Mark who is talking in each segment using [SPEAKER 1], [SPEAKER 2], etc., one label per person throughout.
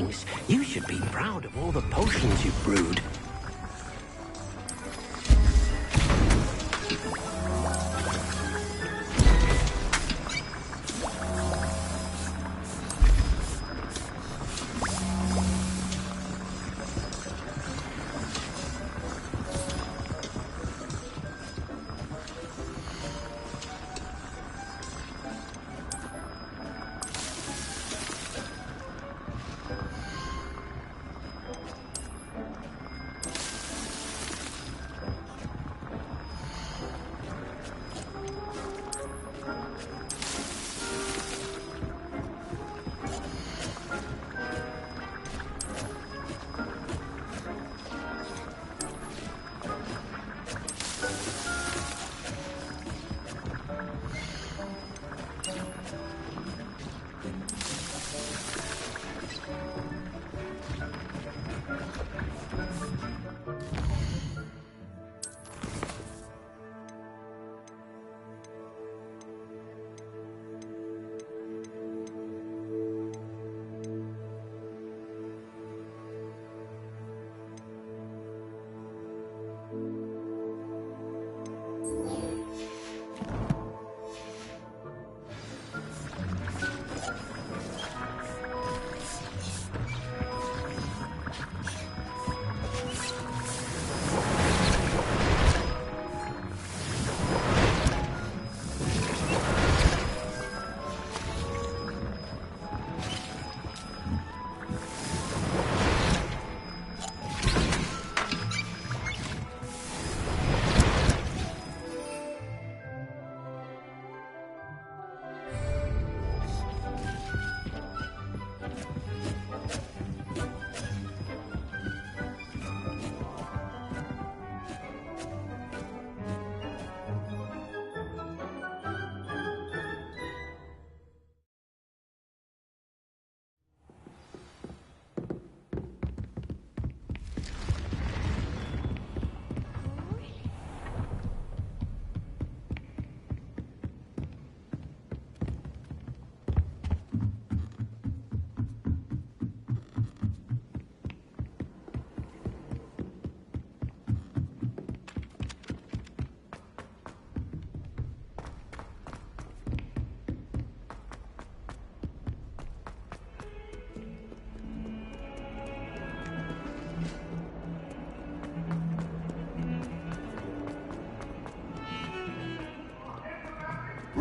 [SPEAKER 1] thinks you should be proud of all the potions you've brewed.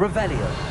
[SPEAKER 2] Revelio.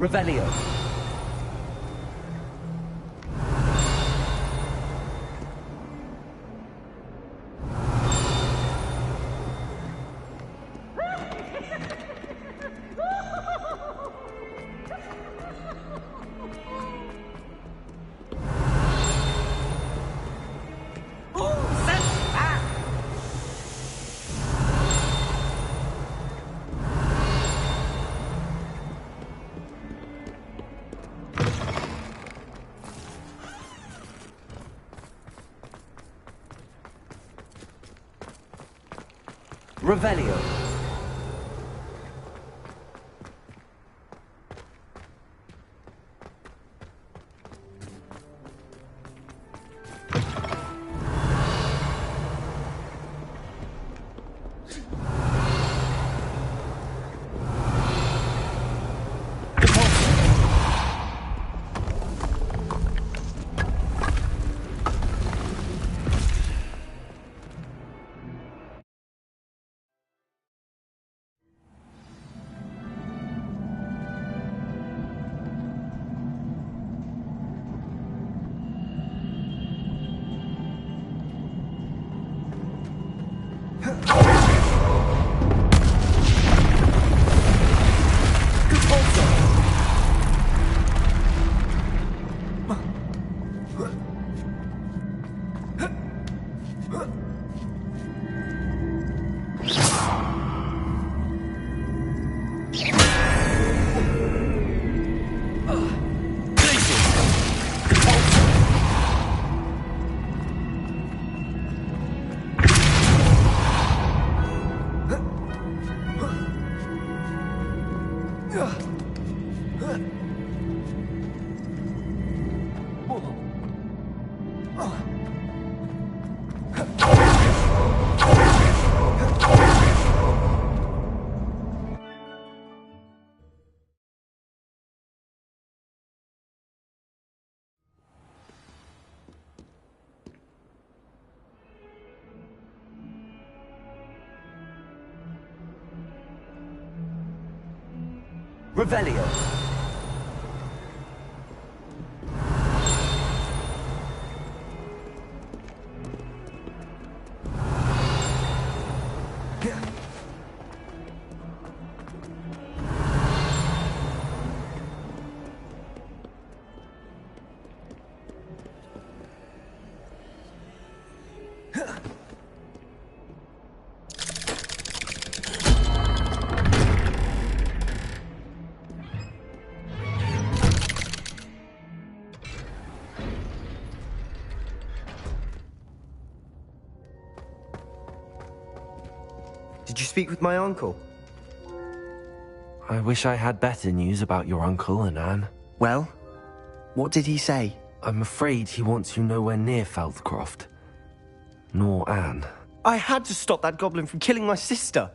[SPEAKER 2] Revelio. Revelio. Revelio.
[SPEAKER 3] Did you speak with my uncle?
[SPEAKER 1] I wish I had better news about your uncle and Anne.
[SPEAKER 3] Well, what did he say?
[SPEAKER 1] I'm afraid he wants you nowhere near Feldcroft. Nor Anne.
[SPEAKER 3] I had to stop that goblin from killing my sister.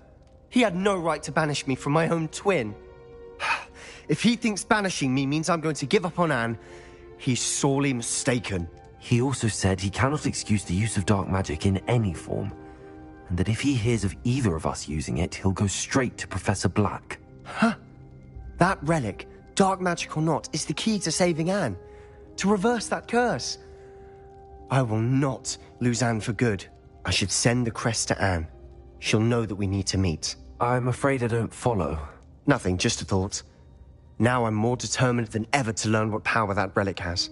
[SPEAKER 3] He had no right to banish me from my own twin. If he thinks banishing me means I'm going to give up on Anne, he's sorely mistaken.
[SPEAKER 1] He also said he cannot excuse the use of dark magic in any form, and that if he hears of either of us using it, he'll go straight to Professor Black.
[SPEAKER 3] Huh? That relic, dark magic or not, is the key to saving Anne. To reverse that curse. I will not lose Anne for good. I should send the crest to Anne. She'll know that we need to meet.
[SPEAKER 1] I'm afraid I don't follow.
[SPEAKER 3] Nothing, just a thought. Now I'm more determined than ever to learn what power that relic has.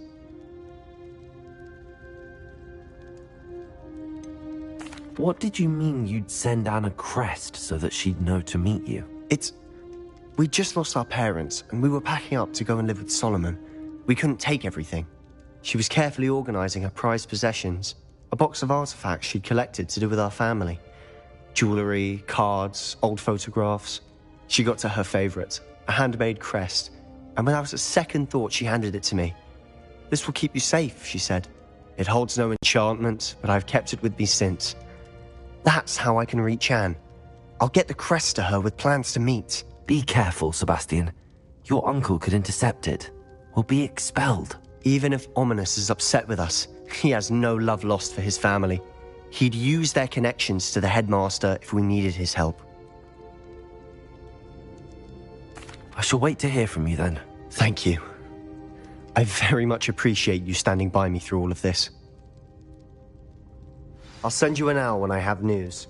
[SPEAKER 1] What did you mean you'd send Anne a crest so that she'd know to meet you?
[SPEAKER 3] We just lost our parents, and we were packing up to go and live with Solomon. We couldn't take everything. She was carefully organizing her prized possessions, a box of artifacts she'd collected to do with our family. Jewelry, cards, old photographs. She got to her favorite, a handmade crest, and without a second thought she handed it to me. This will keep you safe, she said. It holds no enchantment, but I've kept it with me since. That's how I can reach Anne. I'll get the crest to her with plans to meet.
[SPEAKER 1] Be careful, Sebastian. Your uncle could intercept it. We'll be expelled.
[SPEAKER 3] Even if Ominous is upset with us, he has no love lost for his family. He'd use their connections to the headmaster if we needed his help.
[SPEAKER 1] I shall wait to hear from you then.
[SPEAKER 3] Thank you. I very much appreciate you standing by me through all of this. I'll send you an owl when I have news.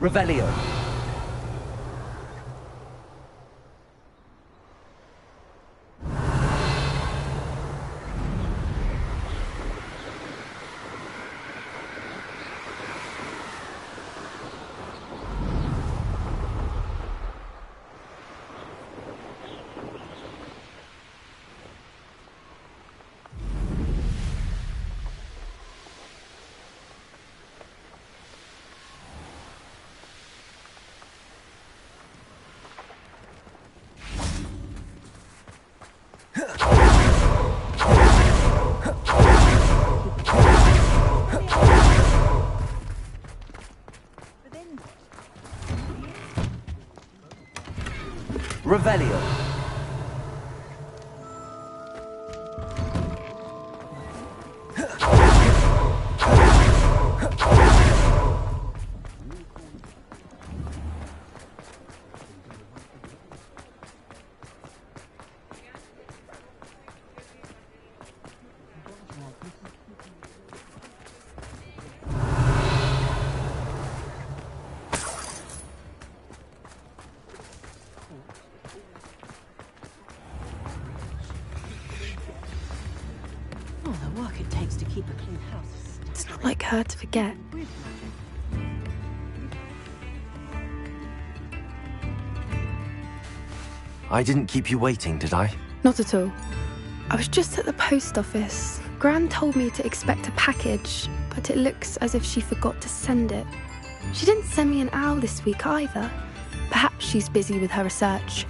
[SPEAKER 2] Revelio. Revelio.
[SPEAKER 4] It's not like her to forget.
[SPEAKER 1] I didn't keep you waiting, did I?
[SPEAKER 4] Not at all. I was just at the post office. Gran told me to expect a package, but it looks as if she forgot to send it. She didn't send me an owl this week either. Perhaps she's busy with her research.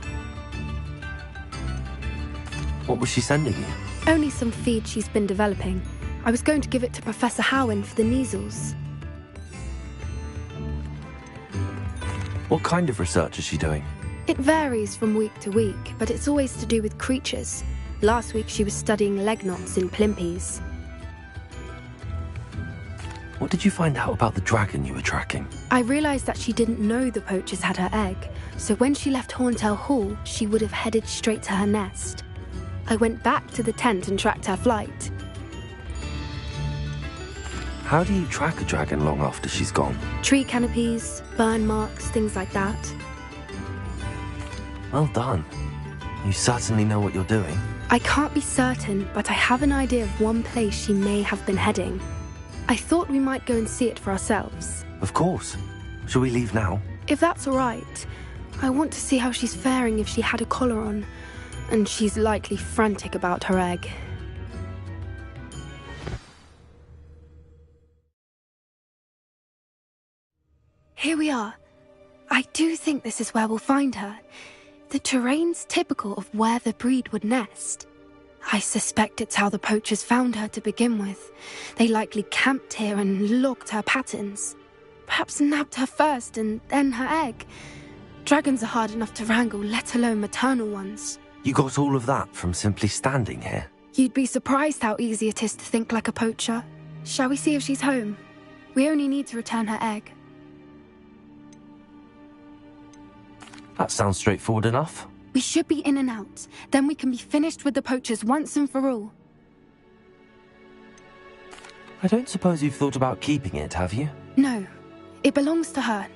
[SPEAKER 1] What was she sending you?
[SPEAKER 4] Only some feed she's been developing. I was going to give it to Professor Howin for the measles.
[SPEAKER 1] What kind of research is she doing?
[SPEAKER 4] It varies from week to week, but it's always to do with creatures. Last week she was studying leg knots in plimpies.
[SPEAKER 1] What did you find out about the dragon you were tracking?
[SPEAKER 4] I realised that she didn't know the poachers had her egg, so when she left Horntail Hall, she would have headed straight to her nest. I went back to the tent and tracked her flight.
[SPEAKER 1] How do you track a dragon long after she's gone?
[SPEAKER 4] Tree canopies, burn marks, things like that.
[SPEAKER 1] Well done. You certainly know what you're doing.
[SPEAKER 4] I can't be certain, but I have an idea of one place she may have been heading. I thought we might go and see it for ourselves.
[SPEAKER 1] Of course. Shall we leave now?
[SPEAKER 4] If that's all right. I want to see how she's faring if she had a collar on. And she's likely frantic about her egg. Here we are. I do think this is where we'll find her. The terrain's typical of where the breed would nest. I suspect it's how the poachers found her to begin with. They likely camped here and logged her patterns. Perhaps nabbed her first and then her egg. Dragons are hard enough to wrangle, let alone maternal ones.
[SPEAKER 1] You got all of that from simply standing here?
[SPEAKER 4] You'd be surprised how easy it is to think like a poacher. Shall we see if she's home? We only need to return her egg.
[SPEAKER 1] That sounds straightforward enough.
[SPEAKER 4] We should be in and out. Then we can be finished with the poachers once and for all.
[SPEAKER 1] I don't suppose you've thought about keeping it, have you?
[SPEAKER 4] No. It belongs to her.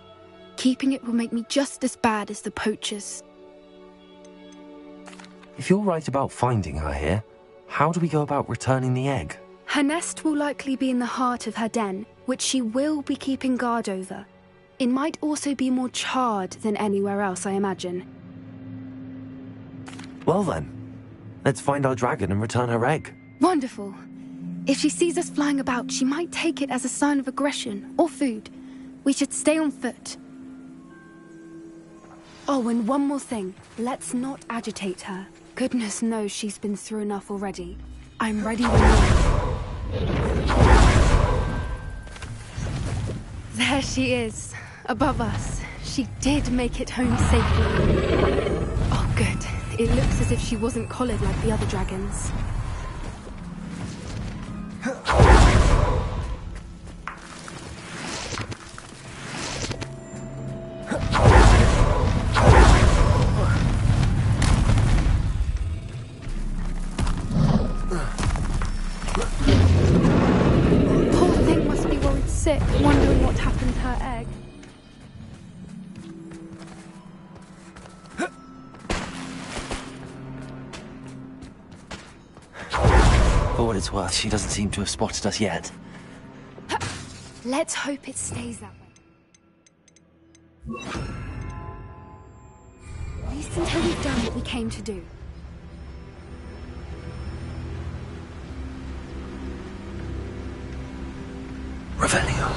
[SPEAKER 4] Keeping it will make me just as bad as the poachers.
[SPEAKER 1] If you're right about finding her here, how do we go about returning the egg?
[SPEAKER 4] Her nest will likely be in the heart of her den, which she will be keeping guard over. It might also be more charred than anywhere else, I imagine.
[SPEAKER 1] Well then, let's find our dragon and return her egg.
[SPEAKER 4] Wonderful. If she sees us flying about, she might take it as a sign of aggression or food. We should stay on foot. Oh, and one more thing. Let's not agitate her. Goodness knows she's been through enough already. I'm ready when you are. There she is, above us. She did make it home safely. Oh, good. It looks as if she wasn't collared like the other dragons. Poor thing must be worried sick, wondering what happened to her egg.
[SPEAKER 1] For what it's worth, she doesn't seem to have spotted us yet.
[SPEAKER 4] Let's hope it stays that way. At least until we've done what we came to do.
[SPEAKER 1] Revelio.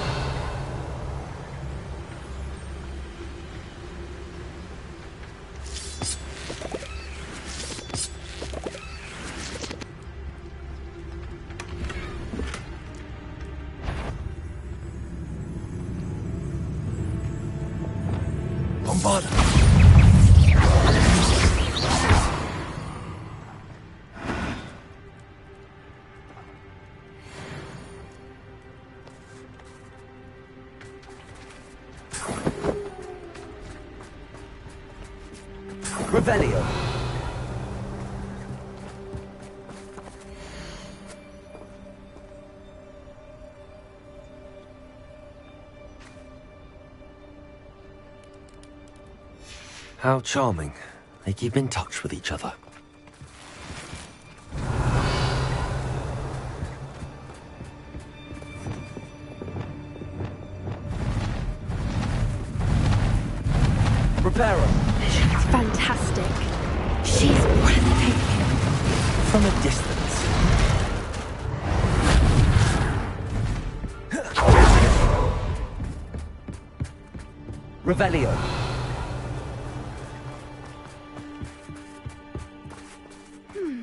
[SPEAKER 1] Bombarda.
[SPEAKER 2] Revelio.
[SPEAKER 1] How charming. They keep in touch with each other.
[SPEAKER 2] Reparo.
[SPEAKER 4] She's fantastic. She's breathtaking.
[SPEAKER 1] From a distance.
[SPEAKER 2] Revelio.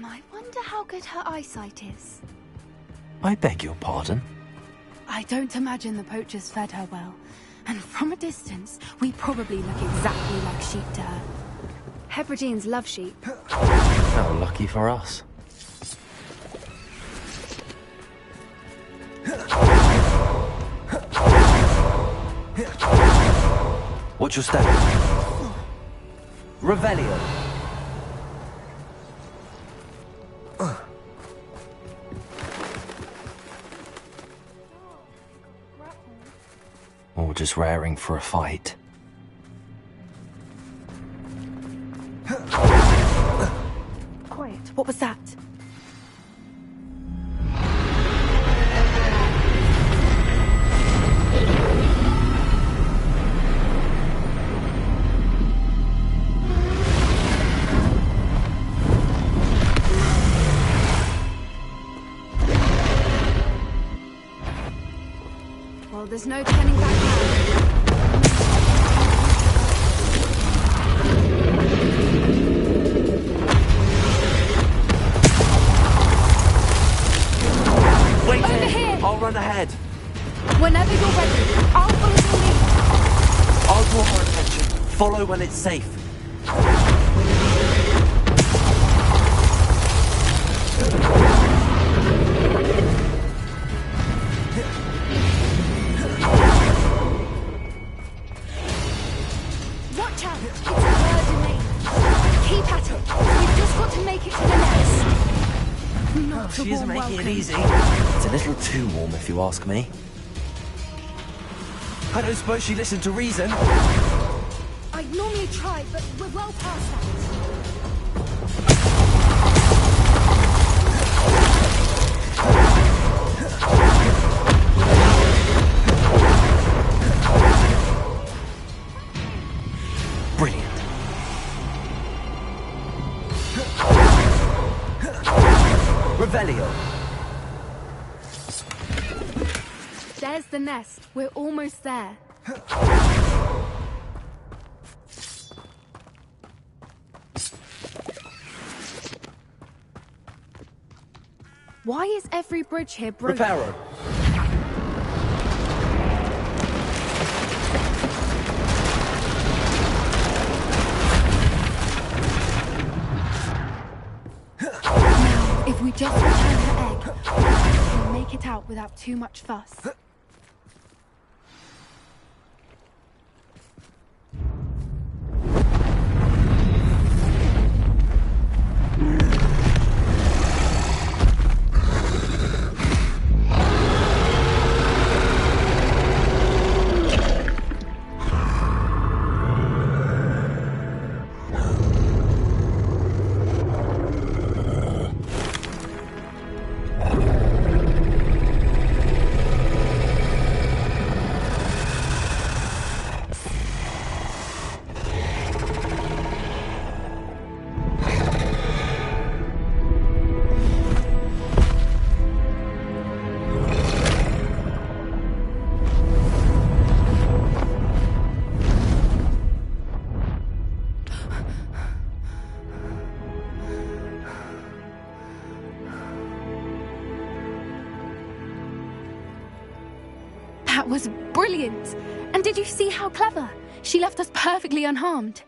[SPEAKER 4] I wonder how good her eyesight is.
[SPEAKER 1] I beg your pardon?
[SPEAKER 4] I don't imagine the poachers fed her well. And from a distance, we probably look exactly like sheep to her. Hebrideans love sheep.
[SPEAKER 1] How lucky for us. What's your step?
[SPEAKER 2] Revelio.
[SPEAKER 1] Or just raring for a fight.
[SPEAKER 4] Quiet. What was that? Well, there's no turning back now.
[SPEAKER 1] Wait
[SPEAKER 4] Over
[SPEAKER 1] here.
[SPEAKER 4] here.
[SPEAKER 1] I'll run ahead.
[SPEAKER 4] Whenever you're ready, I'll follow your lead.
[SPEAKER 1] I'll draw her attention. Follow when it's safe.
[SPEAKER 4] Watch out! It's a bird domain. Keep at it. We've just got to make it to the nest. Not a
[SPEAKER 1] She isn't
[SPEAKER 4] warm
[SPEAKER 1] making it
[SPEAKER 4] welcome.
[SPEAKER 1] easy. It's a little too warm, if you ask me. I don't suppose she listened to reason.
[SPEAKER 4] I'd normally try, but we're well past that.
[SPEAKER 1] Brilliant.
[SPEAKER 2] Revelio.
[SPEAKER 4] There's the nest. We're almost there. Why is every bridge here broken?
[SPEAKER 2] Reparo.
[SPEAKER 4] Now, if we just return her egg, we can make it out without too much fuss. That was brilliant! And did you see how clever? She left us perfectly unharmed.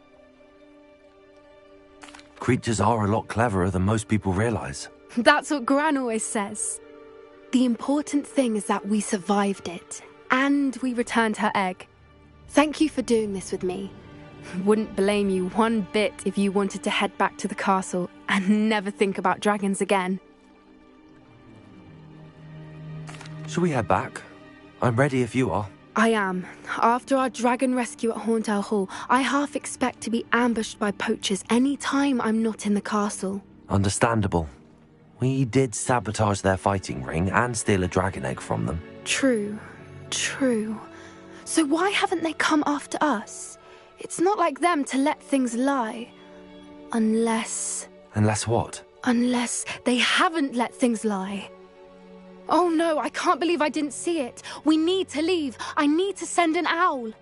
[SPEAKER 1] Creatures are a lot cleverer than most people realize.
[SPEAKER 4] That's what Gran always says. The important thing is that we survived it, and we returned her egg. Thank you for doing this with me. Wouldn't blame you one bit if you wanted to head back to the castle and never think about dragons again.
[SPEAKER 1] Shall we head back? I'm ready if you are.
[SPEAKER 4] I am. After our dragon rescue at Horndale Hall, I half expect to be ambushed by poachers any time I'm not in the castle.
[SPEAKER 1] Understandable. We did sabotage their fighting ring and steal a dragon egg from them.
[SPEAKER 4] True. So why haven't they come after us? It's not like them to let things lie. Unless...
[SPEAKER 1] Unless what?
[SPEAKER 4] Unless they haven't let things lie. Oh no, I can't believe I didn't see it. We need to leave. I need to send an owl.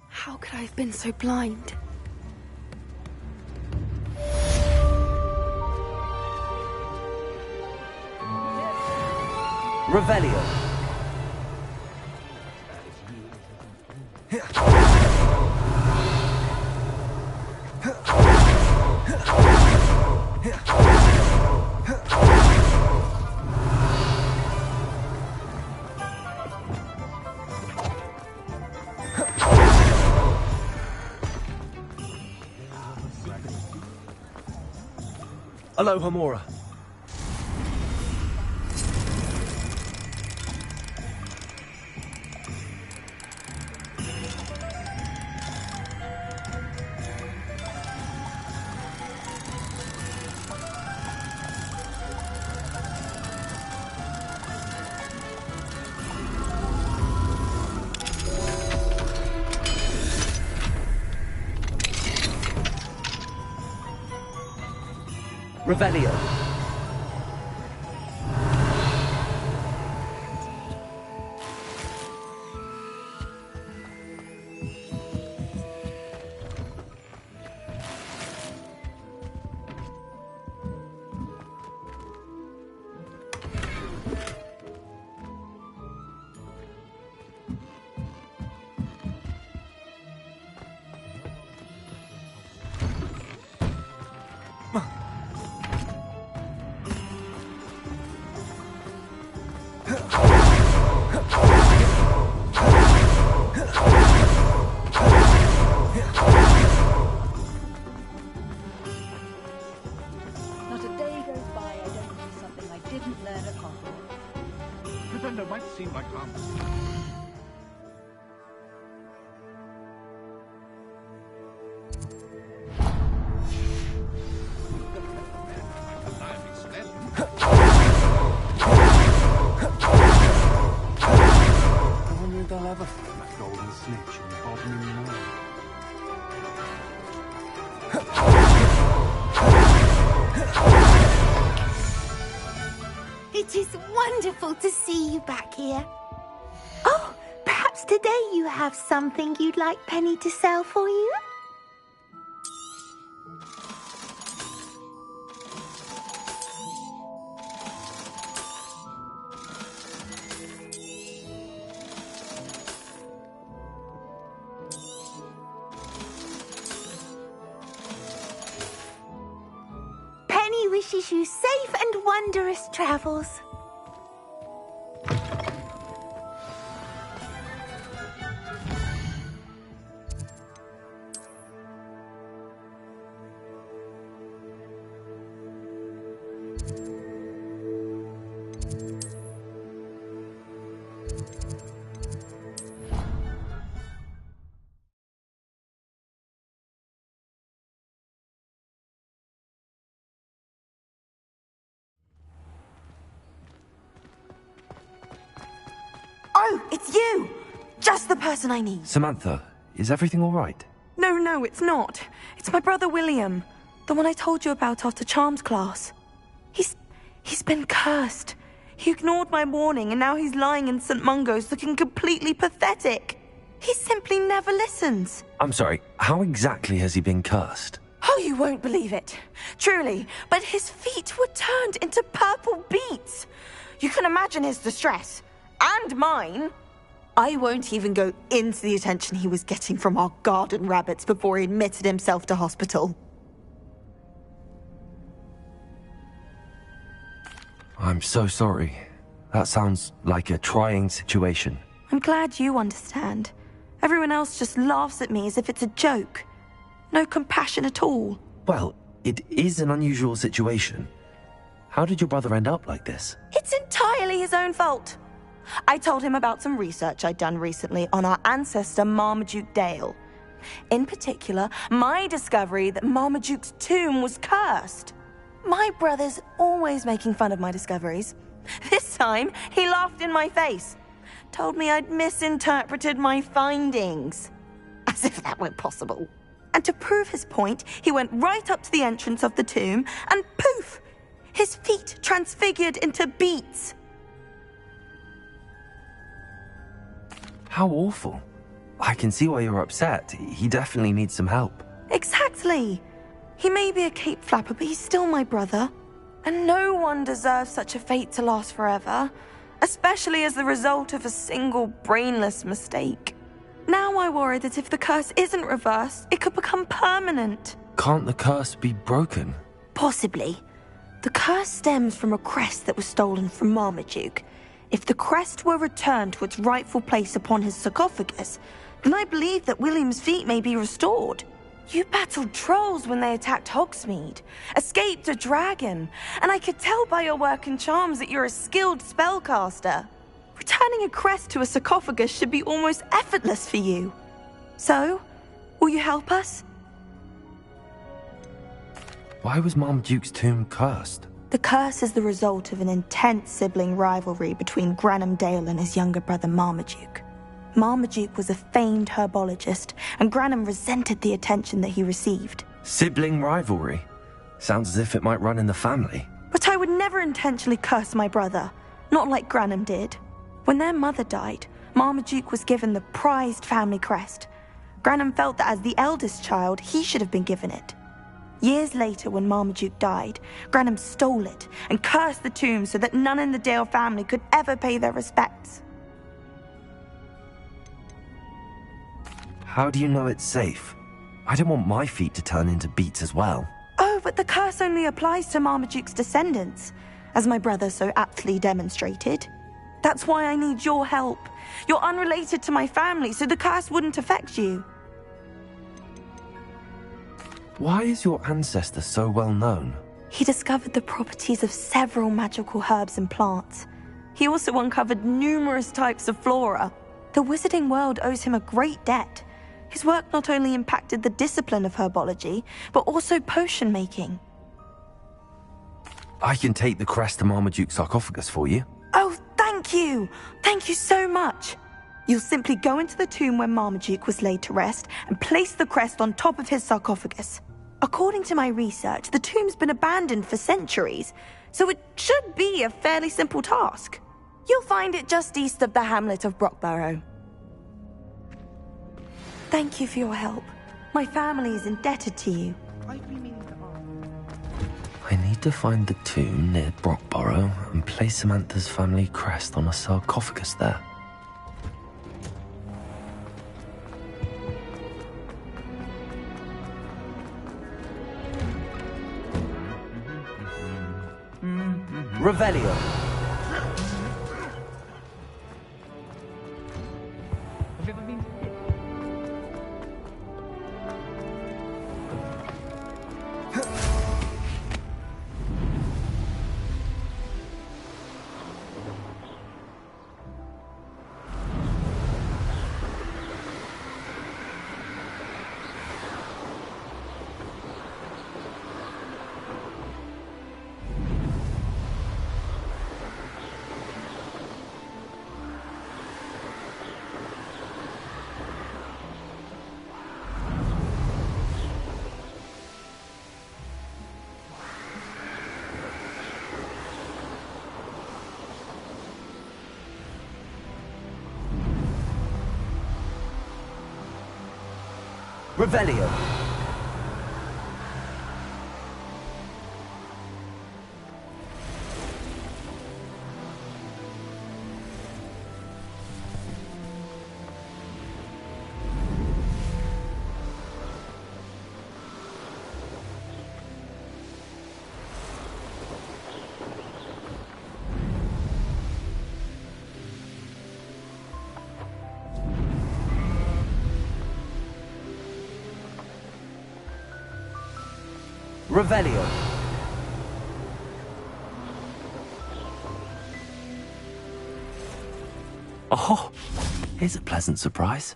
[SPEAKER 4] How could I have been so blind?
[SPEAKER 2] Revelio.
[SPEAKER 1] Aloha, Mora.
[SPEAKER 2] Revelio.
[SPEAKER 5] Not a day goes by I don't do something I didn't learn at Hogwarts.
[SPEAKER 6] Defender might seem like harmless. I wonder if they'll ever find that golden snitch in the bottom of the
[SPEAKER 7] It is wonderful to see you back here. Oh, perhaps today you have something you'd like Penny to sell for you? Penny wishes you safe and wondrous travels.
[SPEAKER 8] Oh, it's you! Just the person I need.
[SPEAKER 1] Samantha, is everything all right?
[SPEAKER 8] No, it's not. It's my brother William. The one I told you about after Charms class. He's been cursed. He ignored my warning and now he's lying in St. Mungo's looking completely pathetic. He simply never listens.
[SPEAKER 1] I'm sorry, how exactly has he been cursed?
[SPEAKER 8] Oh, you won't believe it. Truly, but his feet were turned into purple beets. You can imagine his distress. And mine. I won't even go into the attention he was getting from our garden rabbits before he admitted himself to hospital.
[SPEAKER 1] I'm so sorry. That sounds like a trying situation.
[SPEAKER 8] I'm glad you understand. Everyone else just laughs at me as if it's a joke. No compassion at all.
[SPEAKER 1] Well, it is an unusual situation. How did your brother end up like this?
[SPEAKER 8] It's entirely his own fault. I told him about some research I'd done recently on our ancestor Marmaduke Dale. In particular, my discovery that Marmaduke's tomb was cursed. My brother's always making fun of my discoveries. This time, he laughed in my face. Told me I'd misinterpreted my findings. As if that were possible. And to prove his point, he went right up to the entrance of the tomb and poof! His feet transfigured into beets.
[SPEAKER 1] How awful. I can see why you're upset. He definitely needs some help.
[SPEAKER 8] Exactly. He may be a cape flapper, but he's still my brother. And no one deserves such a fate to last forever, especially as the result of a single brainless mistake. Now I worry that if the curse isn't reversed, it could become permanent.
[SPEAKER 1] Can't the curse be broken?
[SPEAKER 8] Possibly. The curse stems from a crest that was stolen from Marmaduke. If the crest were returned to its rightful place upon his sarcophagus, then I believe that William's feet may be restored. You battled trolls when they attacked Hogsmeade, escaped a dragon, and I could tell by your work and charms that you're a skilled spellcaster. Returning a crest to a sarcophagus should be almost effortless for you. So, will you help us?
[SPEAKER 1] Why was Marmaduke's tomb cursed?
[SPEAKER 8] The curse is the result of an intense sibling rivalry between Granham Dale and his younger brother Marmaduke. Marmaduke was a famed herbologist, and Granham resented the attention that he received.
[SPEAKER 1] Sibling rivalry? Sounds as if it might run in the family.
[SPEAKER 8] But I would never intentionally curse my brother, not like Granham did. When their mother died, Marmaduke was given the prized family crest. Granham felt that as the eldest child, he should have been given it. Years later, when Marmaduke died, Granham stole it and cursed the tomb so that none in the Dale family could ever pay their respects.
[SPEAKER 1] How do you know it's safe? I don't want my feet to turn into beets as well.
[SPEAKER 8] Oh, but the curse only applies to Marmaduke's descendants, as my brother so aptly demonstrated. That's why I need your help. You're unrelated to my family, so the curse wouldn't affect you.
[SPEAKER 1] Why is your ancestor so well known?
[SPEAKER 8] He discovered the properties of several magical herbs and plants. He also uncovered numerous types of flora. The wizarding world owes him a great debt. His work not only impacted the discipline of herbology, but also potion making.
[SPEAKER 1] I can take the crest to Marmaduke's sarcophagus for you.
[SPEAKER 8] Oh, thank you! Thank you so much! You'll simply go into the tomb where Marmaduke was laid to rest and place the crest on top of his sarcophagus. According to my research, the tomb's been abandoned for centuries, so it should be a fairly simple task. You'll find it just east of the hamlet of Brockborough. Thank you for your help. My family is indebted to you.
[SPEAKER 1] I need to find the tomb near Brockborough and place Samantha's family crest on a sarcophagus there.
[SPEAKER 2] Revelio. Revelio. Revelio.
[SPEAKER 1] Oh, here's a pleasant surprise.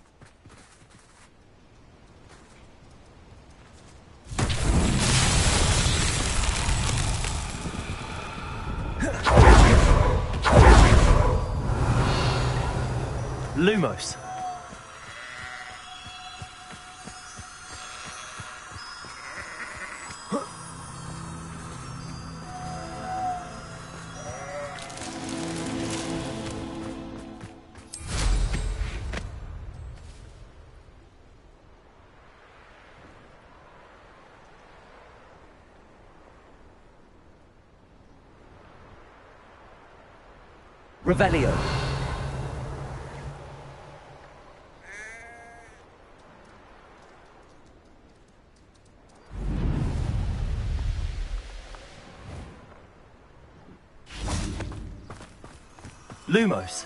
[SPEAKER 2] Lumos. Revelio. Lumos.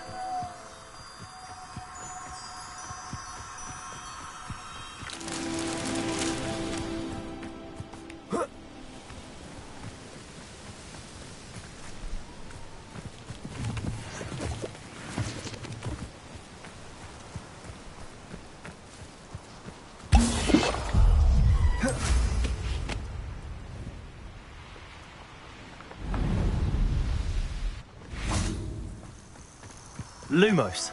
[SPEAKER 2] Lumos.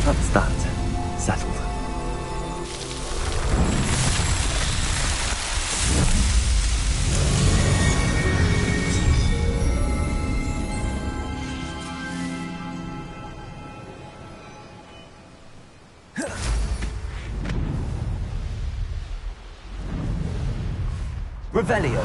[SPEAKER 1] That's that. Settled.
[SPEAKER 2] Revelio.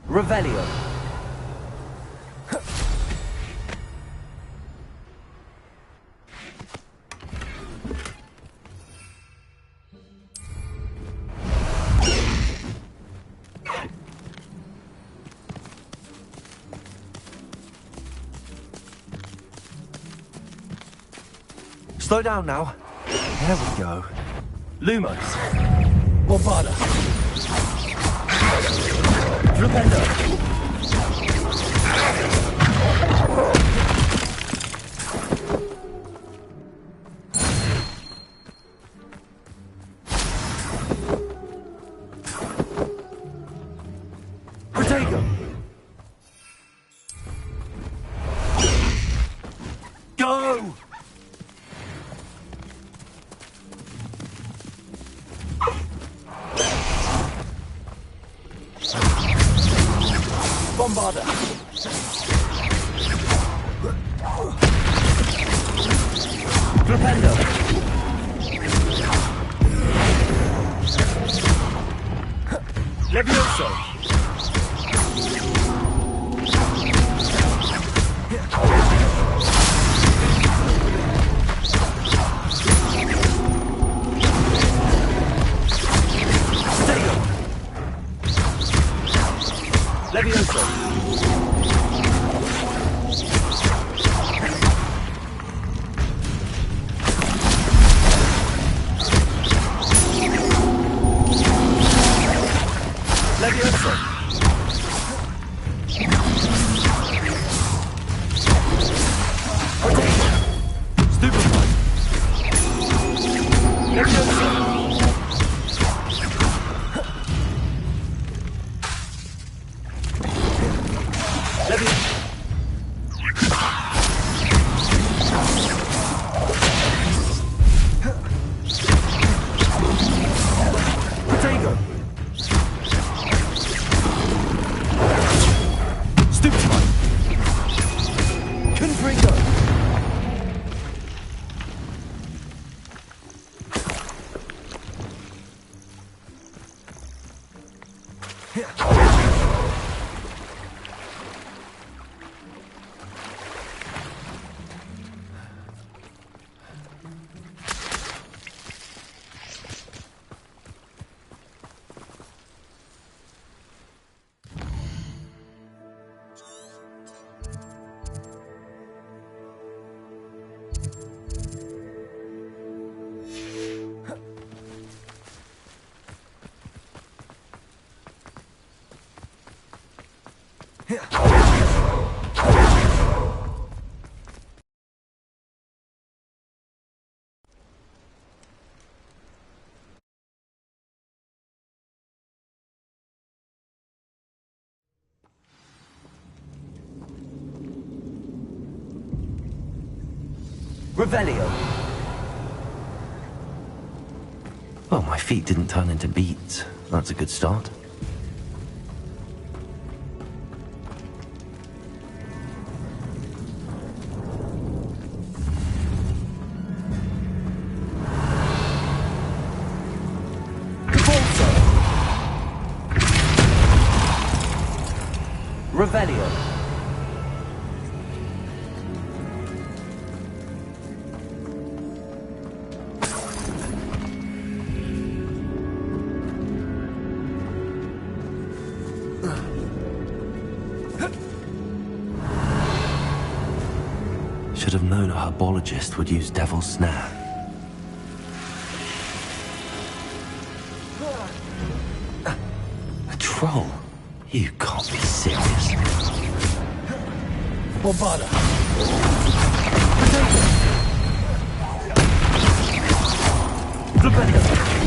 [SPEAKER 2] Revelio.
[SPEAKER 1] Slow down now. There we go.
[SPEAKER 2] Lumos. Bombarda. Flipendo. Protego. Go! Bombarda. Flipendo. Levioso. Levioso. Levioso. Revelio.
[SPEAKER 1] Well, my feet didn't turn into beets. That's a good start.
[SPEAKER 2] Revelio.
[SPEAKER 1] Should have known a herbologist would use Devil's Snare. A troll? You can't be serious.
[SPEAKER 2] Bombarda. Revelio.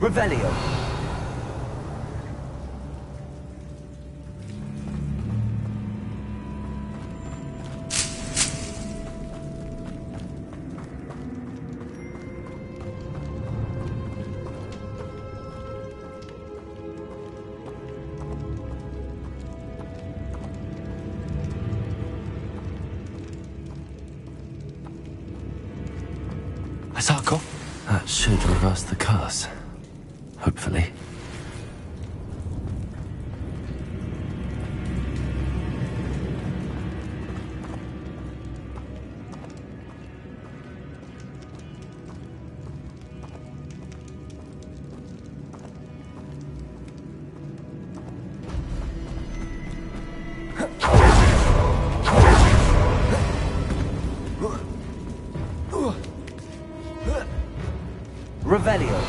[SPEAKER 2] Revelio.
[SPEAKER 1] Asako? That should reverse the curse. Hopefully.
[SPEAKER 2] Revelio.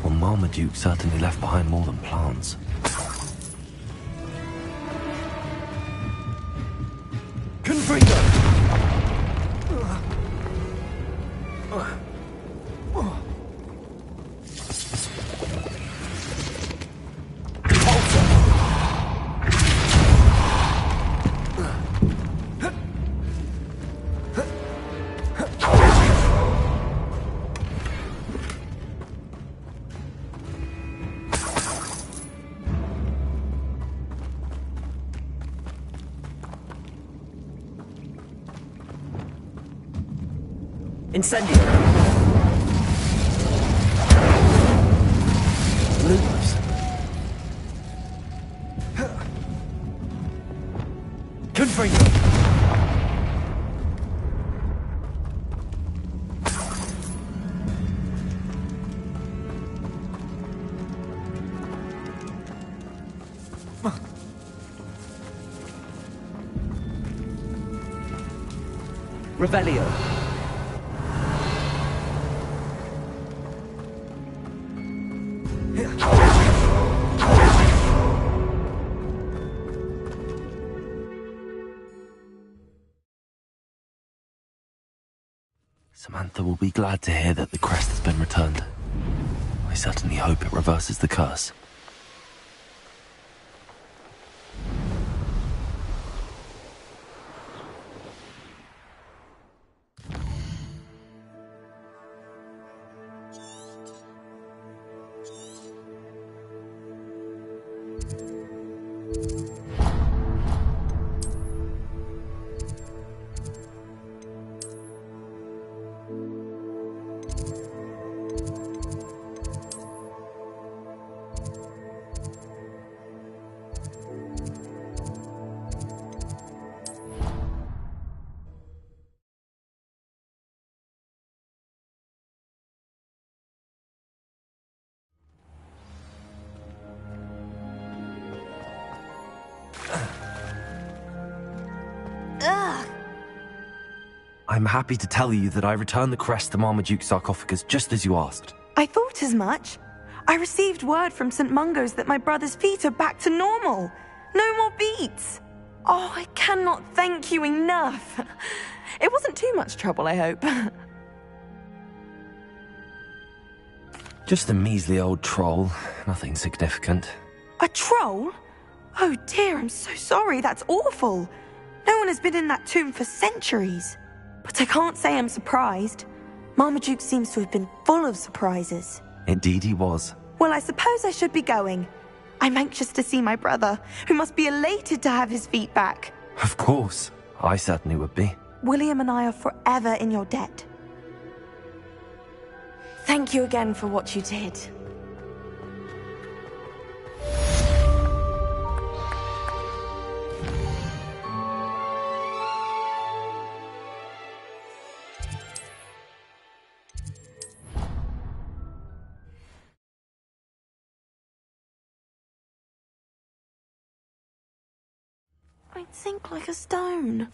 [SPEAKER 1] Well, Marmaduke certainly left behind more than plants.
[SPEAKER 2] Confringo. Incendio.
[SPEAKER 1] Lupus.
[SPEAKER 2] Confringo. Revelio.
[SPEAKER 1] Samantha will be glad to hear that the crest has been returned. I certainly hope it reverses the curse. I'm happy to tell you that I returned the crest to Marmaduke's sarcophagus just as you asked.
[SPEAKER 8] I thought as much. I received word from St. Mungo's that my brother's feet are back to normal. No more beats. Oh, I cannot thank you enough. It wasn't too much trouble, I hope.
[SPEAKER 1] Just a measly old troll, nothing significant.
[SPEAKER 8] A troll? Oh dear, I'm so sorry, that's awful. No one has been in that tomb for centuries. But I can't say I'm surprised. Marmaduke seems to have been full of surprises.
[SPEAKER 1] Indeed he was.
[SPEAKER 8] Well, I suppose I should be going. I'm anxious to see my brother, who must be elated to have his feet back.
[SPEAKER 1] Of course. I certainly would be.
[SPEAKER 8] William and I are forever in your debt. Thank you again for what you did. I'd sink like a stone.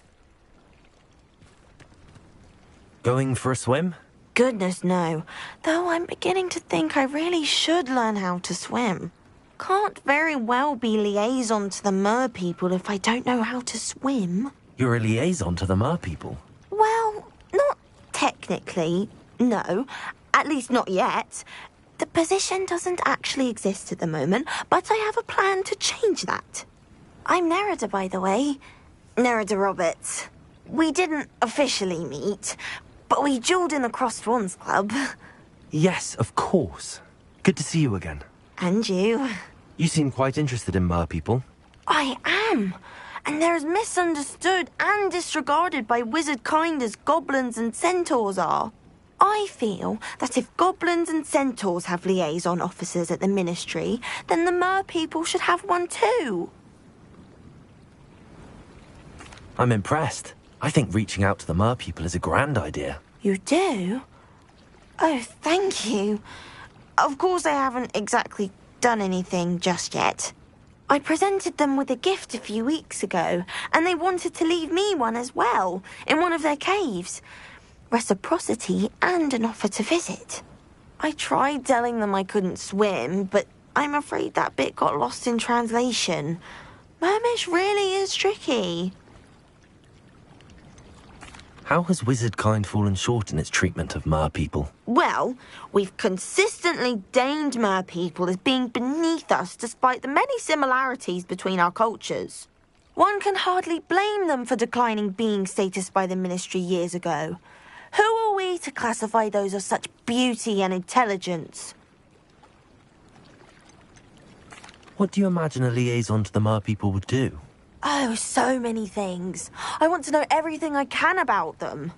[SPEAKER 1] Going for a swim?
[SPEAKER 8] Goodness, no. Though I'm beginning to think I really should learn how to swim. Can't very well be liaison to the mer people if I don't know how to swim.
[SPEAKER 1] You're a liaison to the mer people.
[SPEAKER 8] Well, not technically, no. At least not yet. The position doesn't actually exist at the moment, but I have a plan to change that. I'm Nerida, by the way. Nerida Roberts. We didn't officially meet, but we duelled in the Crossed Swans Club.
[SPEAKER 1] Yes, of course. Good to see you again.
[SPEAKER 8] And you.
[SPEAKER 1] You seem quite interested in mer people.
[SPEAKER 8] I am. And they're as misunderstood and disregarded by wizard kind as goblins and centaurs are. I feel that if goblins and centaurs have liaison officers at the ministry, then the mer people should have one too.
[SPEAKER 1] I'm impressed. I think reaching out to the mer people is a grand idea.
[SPEAKER 8] You do? Oh, thank you. Of course I haven't exactly done anything just yet. I presented them with a gift a few weeks ago, and they wanted to leave me one as well, in one of their caves. Reciprocity and an offer to visit. I tried telling them I couldn't swim, but I'm afraid that bit got lost in translation. Mermish really is tricky.
[SPEAKER 1] How has wizard kind fallen short in its treatment of mer people?
[SPEAKER 8] Well, we've consistently deemed mer people as being beneath us despite the many similarities between our cultures. One can hardly blame them for declining being status by the ministry years ago. Who are we to classify those of such beauty and intelligence?
[SPEAKER 1] What do you imagine a liaison to the mer people would do?
[SPEAKER 8] Oh, so many things. I want to know everything I can about them.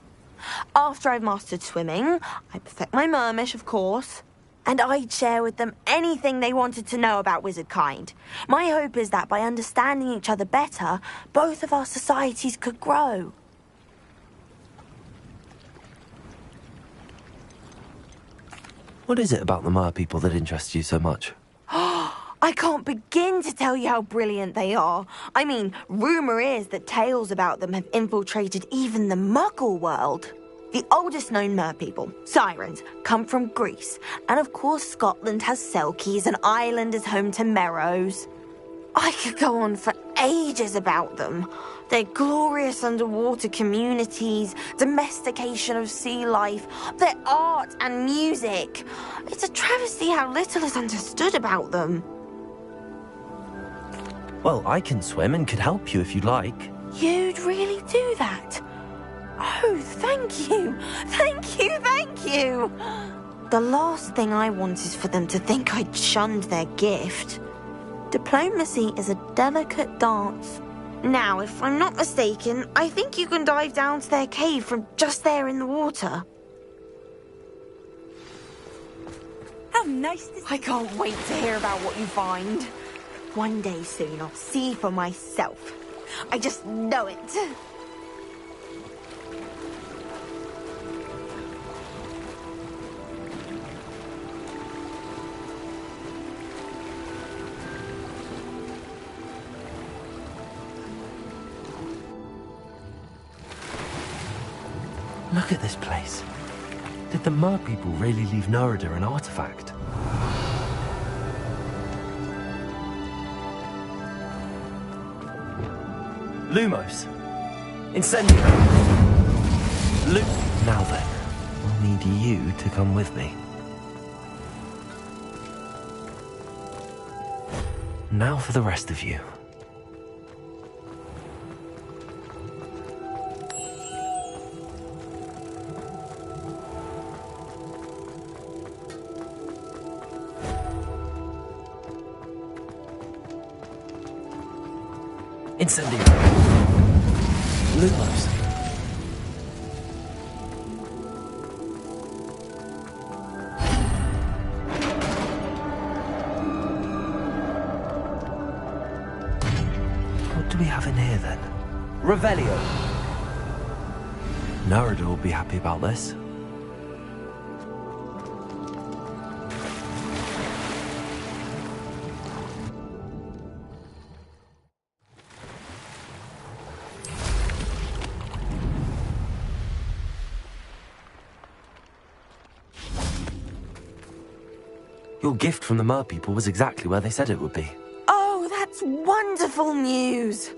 [SPEAKER 8] After I've mastered swimming, I'd perfect my mermish, of course, and I'd share with them anything they wanted to know about wizard kind. My hope is that by understanding each other better, both of our societies could grow.
[SPEAKER 1] What is it about the Mer people that interests you so much?
[SPEAKER 8] I can't begin to tell you how brilliant they are. I mean, rumour is that tales about them have infiltrated even the Muggle world. The oldest known Mer people, Sirens, come from Greece. And of course Scotland has Selkies and Ireland is home to Merrows. I could go on for ages about them. Their glorious underwater communities, domestication of sea life, their art and music. It's a travesty how little is understood about them.
[SPEAKER 1] Well, I can swim and could help you if you'd like.
[SPEAKER 8] You'd really do that? Oh, thank you. Thank you, thank you. The last thing I want is for them to think I'd shunned their gift. Diplomacy is a delicate dance. Now, if I'm not mistaken, I think you can dive down to their cave from just there in the water.
[SPEAKER 5] How nice to see
[SPEAKER 8] I can't wait to hear about what you find. One day soon, I'll see for myself. I just know it.
[SPEAKER 1] Look at this place. Did the Mer people really leave Nerida an artifact? Lumos! Incendio! Now then, I'll need you to come with me. Now for the rest of you. Incendio! Lumos! What do we have in here then?
[SPEAKER 2] Revelio.
[SPEAKER 1] Nerida will be happy about this. Your gift from the Mer people was exactly where they said it would be.
[SPEAKER 8] Oh, that's wonderful news.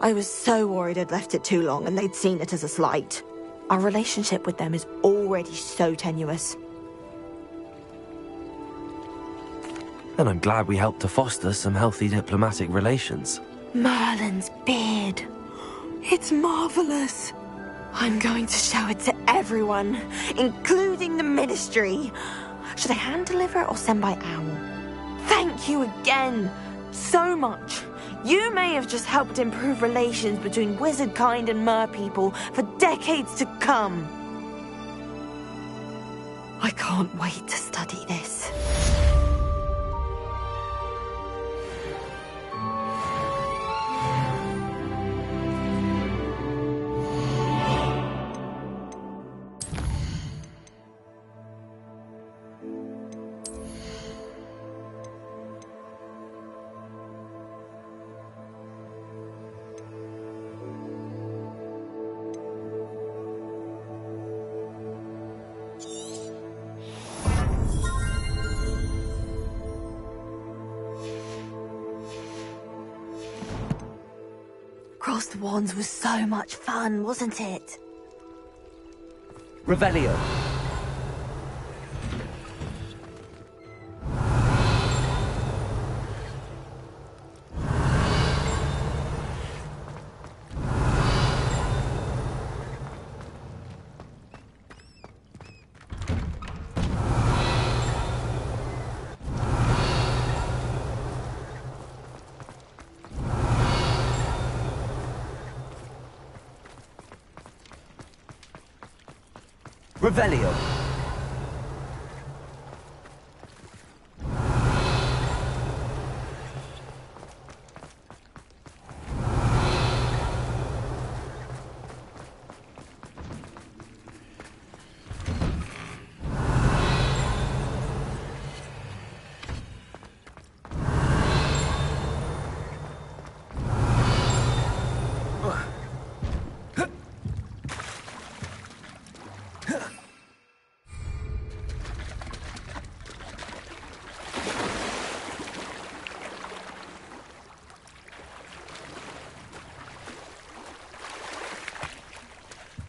[SPEAKER 8] I was so worried I'd left it too long and they'd seen it as a slight. Our relationship with them is already so tenuous.
[SPEAKER 1] And I'm glad we helped to foster some healthy diplomatic relations.
[SPEAKER 8] Merlin's beard. It's marvelous. I'm going to show it to everyone, including the Ministry. Should I hand deliver it or send by owl? Thank you again, so much. You may have just helped improve relations between wizard kind and Mer people for decades to come. I can't wait to study this. Cross the Wands was so much fun, wasn't it?
[SPEAKER 2] Revelio. Revelio.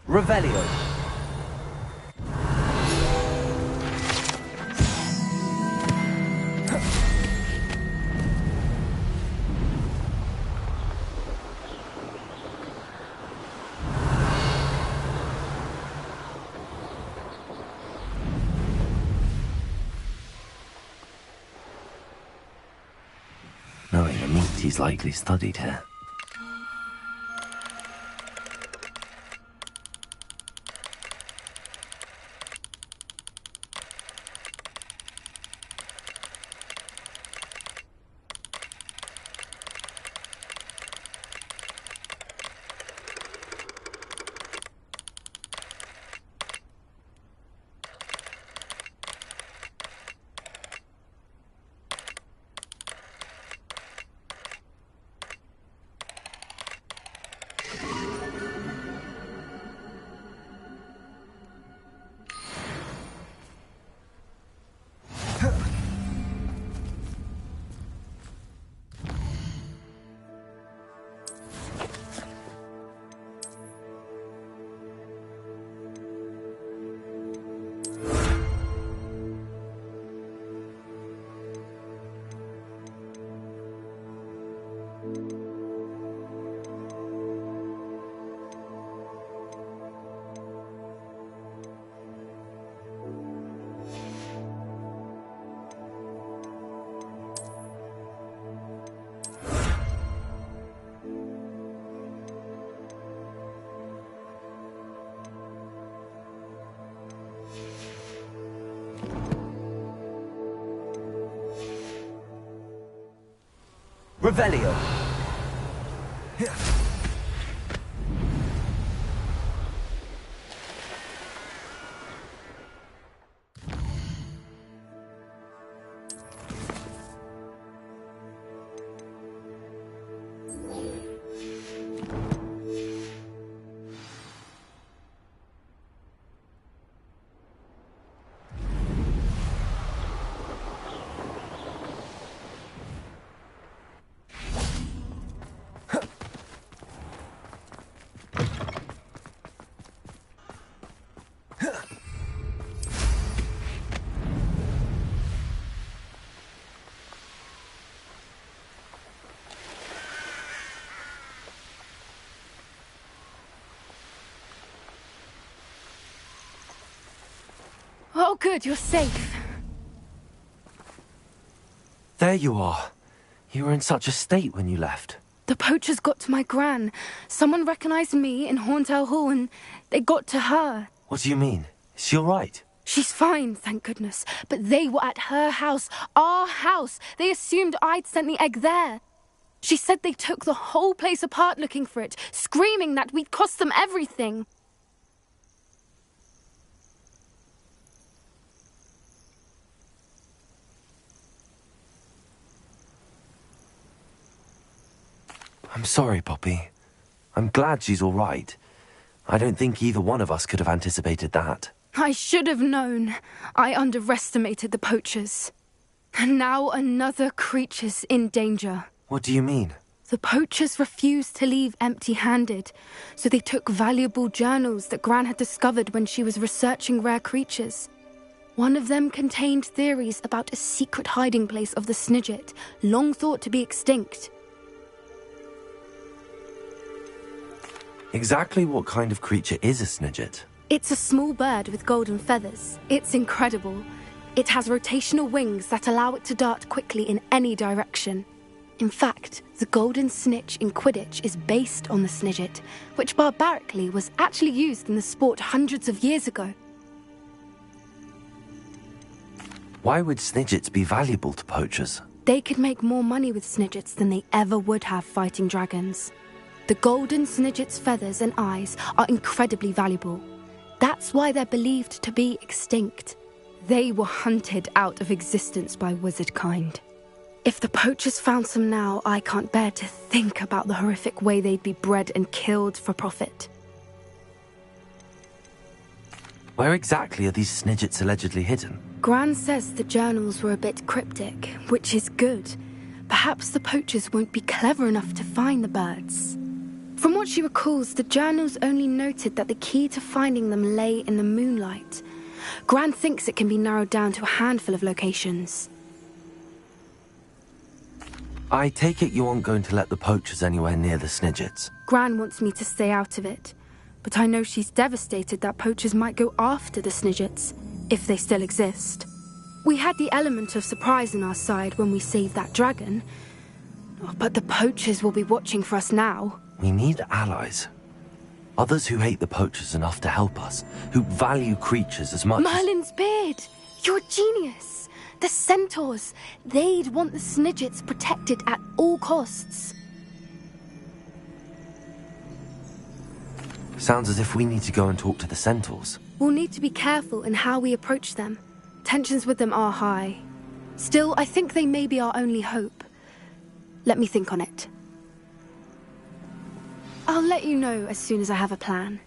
[SPEAKER 2] Revelio.
[SPEAKER 1] Knowing the meat, he's likely studied here.
[SPEAKER 2] Revelio.
[SPEAKER 4] Oh, good, you're safe.
[SPEAKER 1] There you are. You were in such a state when you left.
[SPEAKER 4] The poachers got to my gran. Someone recognized me in Horntail Hall and they got to her.
[SPEAKER 1] What do you mean? Is she all right?
[SPEAKER 4] She's fine, thank goodness. But they were at her house, our house. They assumed I'd sent the egg there. She said they took the whole place apart looking for it, screaming that we'd cost them everything.
[SPEAKER 1] I'm sorry, Poppy. I'm glad she's all right. I don't think either one of us could have anticipated that.
[SPEAKER 4] I should have known. I underestimated the poachers. And now another creature's in danger.
[SPEAKER 1] What do you mean?
[SPEAKER 4] The poachers refused to leave empty-handed, so they took valuable journals that Gran had discovered when she was researching rare creatures. One of them contained theories about a secret hiding place of the Snidget, long thought to be extinct.
[SPEAKER 1] Exactly what kind of creature is a Snidget?
[SPEAKER 4] It's a small bird with golden feathers. It's incredible. It has rotational wings that allow it to dart quickly in any direction. In fact, the golden snitch in Quidditch is based on the Snidget, which barbarically was actually used in the sport hundreds of years ago.
[SPEAKER 1] Why would Snidgets be valuable to poachers?
[SPEAKER 4] They could make more money with Snidgets than they ever would have fighting dragons. The golden Snidget's feathers and eyes are incredibly valuable. That's why they're believed to be extinct. They were hunted out of existence by wizard kind. If the poachers found some now, I can't bear to think about the horrific way they'd be bred and killed for profit.
[SPEAKER 1] Where exactly are these Snidgets allegedly hidden?
[SPEAKER 4] Gran says the journals were a bit cryptic, which is good. Perhaps the poachers won't be clever enough to find the birds. From what she recalls, the journals only noted that the key to finding them lay in the moonlight. Gran thinks it can be narrowed down to a handful of locations.
[SPEAKER 1] I take it you aren't going to let the poachers anywhere near the Snidgets.
[SPEAKER 4] Gran wants me to stay out of it, but I know she's devastated that poachers might go after the Snidgets, if they still exist. We had the element of surprise on our side when we saved that dragon, but the poachers will be watching for us now.
[SPEAKER 1] We need allies. Others who hate the poachers enough to help us, who value creatures as much
[SPEAKER 4] Merlin's beard! You're a genius! The centaurs! They'd want the Snidgets protected at all costs.
[SPEAKER 1] Sounds as if we need to go and talk to the centaurs.
[SPEAKER 4] We'll need to be careful in how we approach them. Tensions with them are high. Still, I think they may be our only hope. Let me think on it. I'll let you know as soon as I have a plan.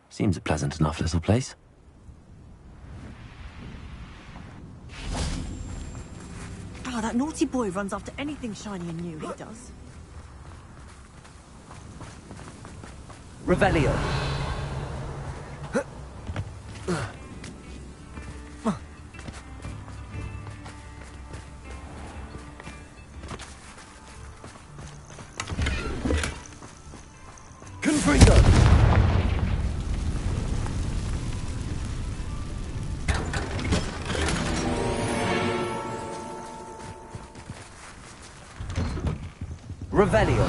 [SPEAKER 1] Seems a pleasant enough little place.
[SPEAKER 9] Ah, that naughty boy runs after anything shiny and new, he does.
[SPEAKER 2] Revelio. Confringo. Revelio.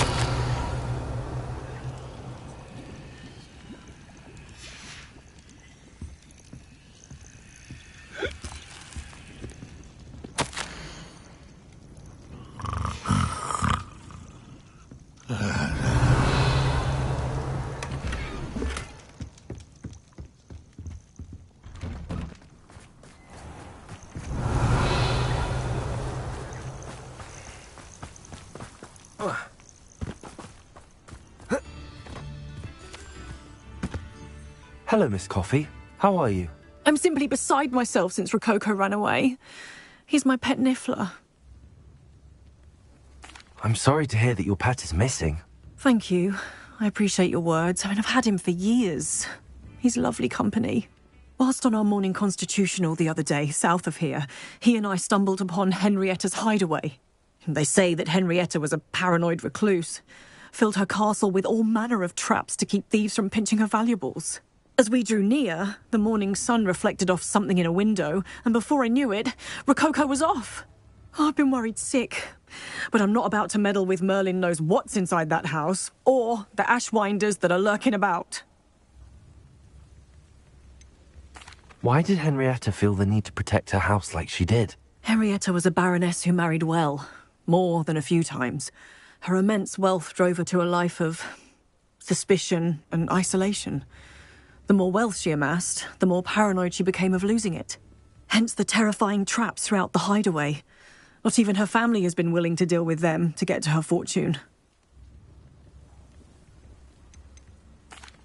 [SPEAKER 1] Hello, Miss Coffee. How are you?
[SPEAKER 10] I'm simply beside myself since Rococo ran away. He's my pet Niffler.
[SPEAKER 1] I'm sorry to hear that your pet is missing.
[SPEAKER 10] Thank you. I appreciate your words. I mean, I've had him for years. He's lovely company. Whilst on our morning constitutional the other day, south of here, he and I stumbled upon Henrietta's hideaway. They say that Henrietta was a paranoid recluse, filled her castle with all manner of traps to keep thieves from pinching her valuables. As we drew near, the morning sun reflected off something in a window, and before I knew it, Rococo was off. Oh, I've been worried sick, but I'm not about to meddle with Merlin knows what's inside that house, or the ashwinders that are lurking about.
[SPEAKER 1] Why did Henrietta feel the need to protect her house like she did?
[SPEAKER 10] Henrietta was a baroness who married well, more than a few times. Her immense wealth drove her to a life of suspicion and isolation. The more wealth she amassed, the more paranoid she became of losing it. Hence the terrifying traps throughout the hideaway. Not even her family has been willing to deal with them to get to her fortune.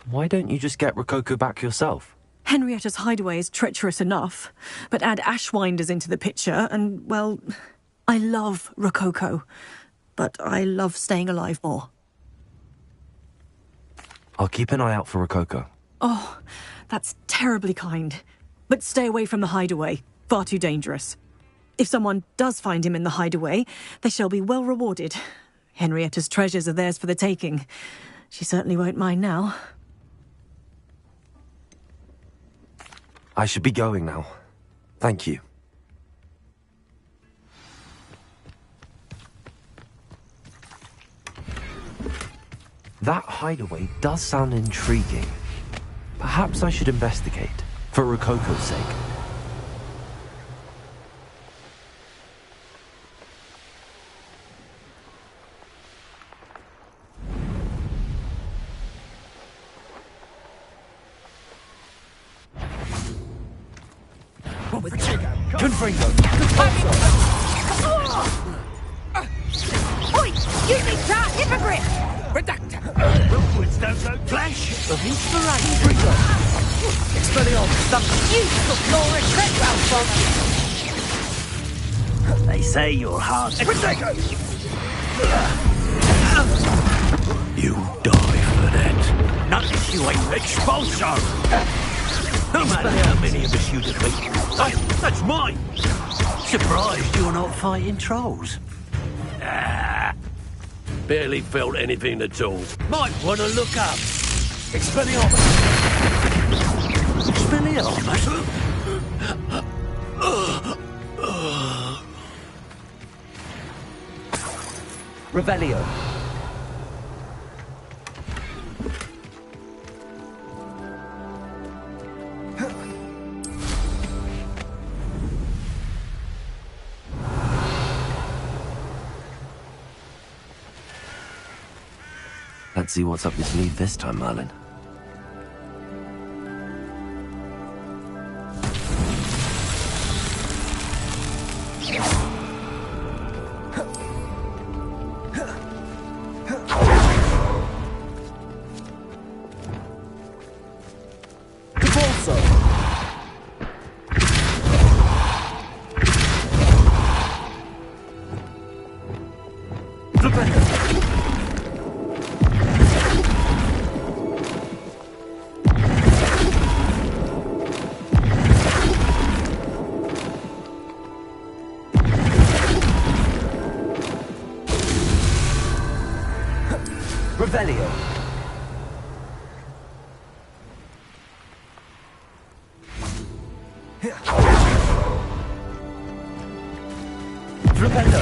[SPEAKER 1] Why don't you just get Rococo back yourself?
[SPEAKER 10] Henrietta's hideaway is treacherous enough, but add ashwinders into the picture and, well, I love Rococo, but I love staying alive more.
[SPEAKER 1] I'll keep an eye out for Rococo.
[SPEAKER 10] Oh, that's terribly kind. But stay away from the hideaway. Far too dangerous. If someone does find him in the hideaway, they shall be well rewarded. Henrietta's treasures are theirs for the taking. She certainly won't mind now.
[SPEAKER 1] I should be going now. Thank you. That hideaway does sound intriguing. Perhaps I should investigate, for Rococo's sake.
[SPEAKER 2] Confringo!
[SPEAKER 7] Oi! You need that hypocrite!
[SPEAKER 2] Redactor! Wilkwoods don't go flash of inspiration. Confringo! Expelliarmus! That
[SPEAKER 7] You took Laura Treadwell from me!
[SPEAKER 2] they say you're hard. Confringo! You die for that. Not if you ain't expulso! No matter how many of us you defeat. That's mine! Surprised you're not fighting trolls. Barely felt anything at all. Might want to look up. Expelliarmus! Expelliarmus? Revelio.
[SPEAKER 1] Let's see what's up your sleeve this time, Merlin.
[SPEAKER 2] Revelio. Flipendo.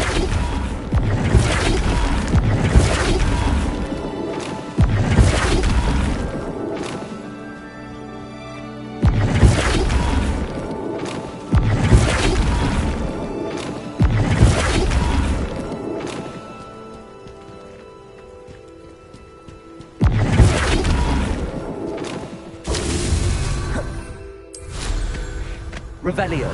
[SPEAKER 2] Revelio.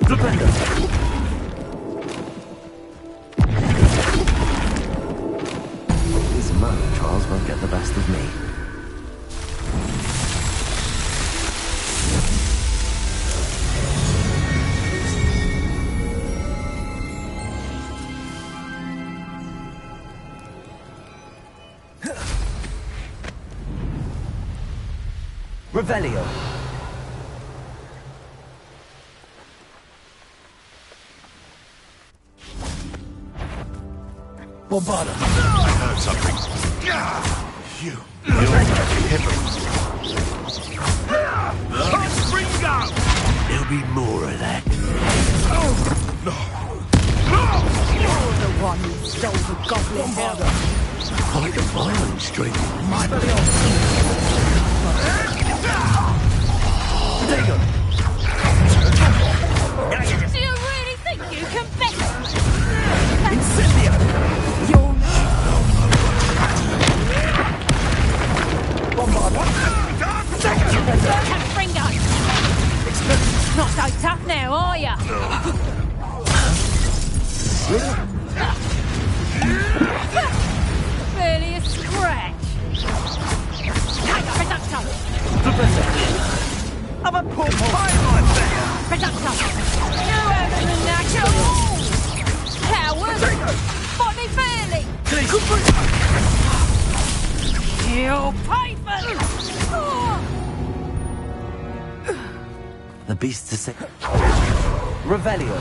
[SPEAKER 2] Flipendo.
[SPEAKER 1] These Merlin trials won't get the best of me.
[SPEAKER 2] Revelio. Bombarda.
[SPEAKER 6] I heard something. You're
[SPEAKER 2] Confringo! There'll be more of that.
[SPEAKER 7] You're the one who stole the goblin powder.
[SPEAKER 2] Quite a violent streak. Daenon.
[SPEAKER 7] Do you really think you can beat me?
[SPEAKER 2] Incendio.
[SPEAKER 7] You're
[SPEAKER 2] Bombarda.
[SPEAKER 7] Confringo! Not so tough now, are ya? Barely a scratch. Take a reducto!
[SPEAKER 2] I'm a poor pirate.
[SPEAKER 11] Reductor! You haven't the knack at all! Coward! Body fairly! You'll pay for
[SPEAKER 1] The beasts are sick. Revelio.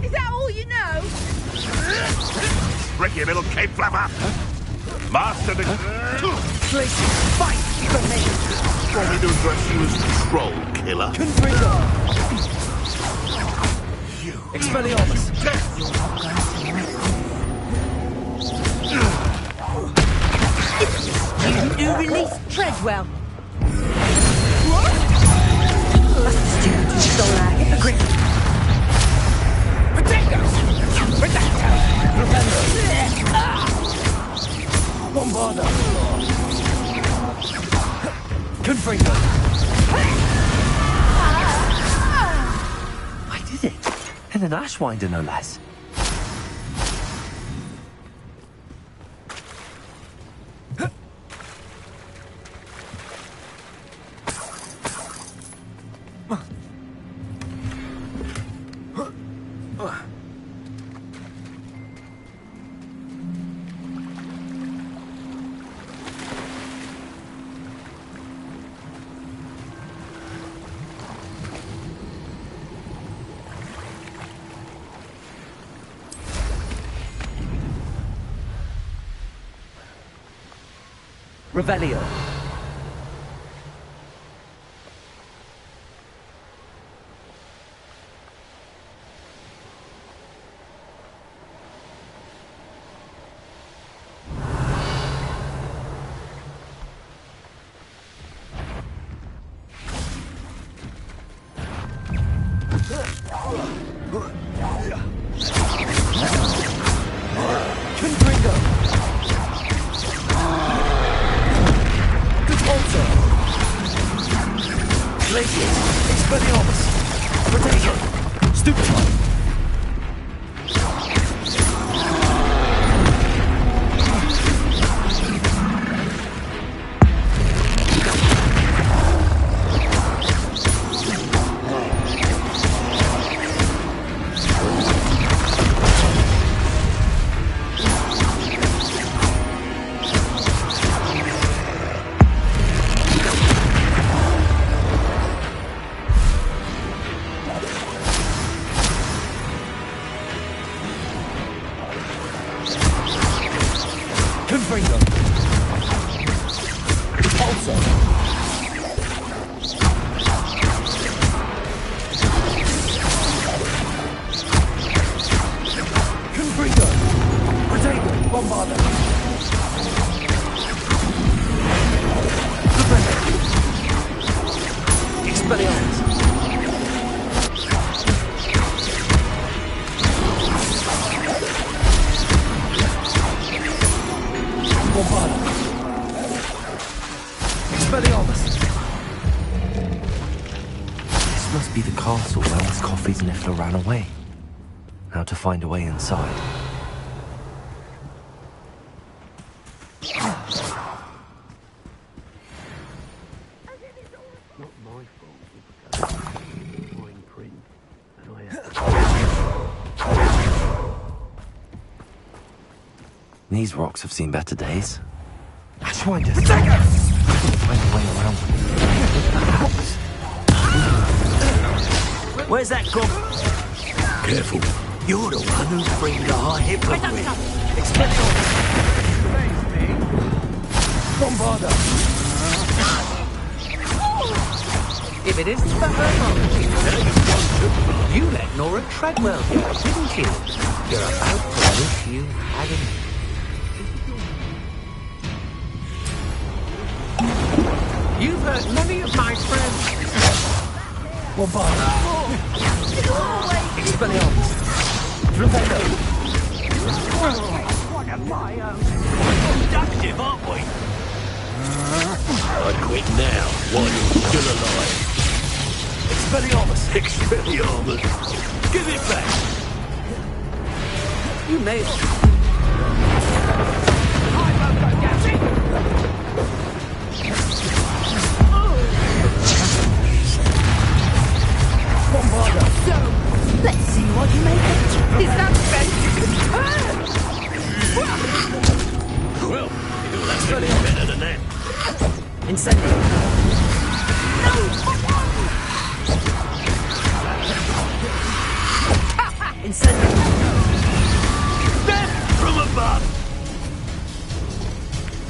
[SPEAKER 11] Is that all you know?
[SPEAKER 2] Ricky, little cape flapper! Master the...
[SPEAKER 11] Please, fight for me!
[SPEAKER 2] Want me to address you as troll killer?
[SPEAKER 11] Confringo!
[SPEAKER 2] You...
[SPEAKER 11] Expelliarmus! You release Treadwell! What? That's the student who stole our hypocrite! Bombarda! Confringo!
[SPEAKER 1] I did it. And an Ashwinder, no less.
[SPEAKER 11] Revelio. Confringo. Glacius, Expelliarmus, Potato, Stoop Time. Confringo. Also. Confringo. Potato. Bombarda. Expelliarmus. Bombarda. Expelliarmus.
[SPEAKER 1] This must be the castle where Miss Coffee's Niffler ran away. Now to find a way inside.
[SPEAKER 6] Not my fault. Fine print. And I have...
[SPEAKER 1] These rocks have seen better days. Ashwinder! Find a way around them.
[SPEAKER 2] Where's that gone? Careful. You're the one who framed our hypocrite.
[SPEAKER 11] Bombarda.
[SPEAKER 12] If it isn't for her mum, you let Nora Treadwell go, didn't you? You're about to wish you hadn't. You've hurt many of my friends. Bombarda. Expelliarmus. Revello.
[SPEAKER 2] What am I own? Productive, aren't we? I quit now, while you're still alive.
[SPEAKER 12] Expelliarmus.
[SPEAKER 2] Expelliarmus. Give it back.
[SPEAKER 12] You made it.
[SPEAKER 2] Bombarda.
[SPEAKER 7] So, let's see what you make it. Is that best you can turn?
[SPEAKER 2] Well, you'll have to be better than that.
[SPEAKER 12] Incendio. Incendio.
[SPEAKER 2] Death from above.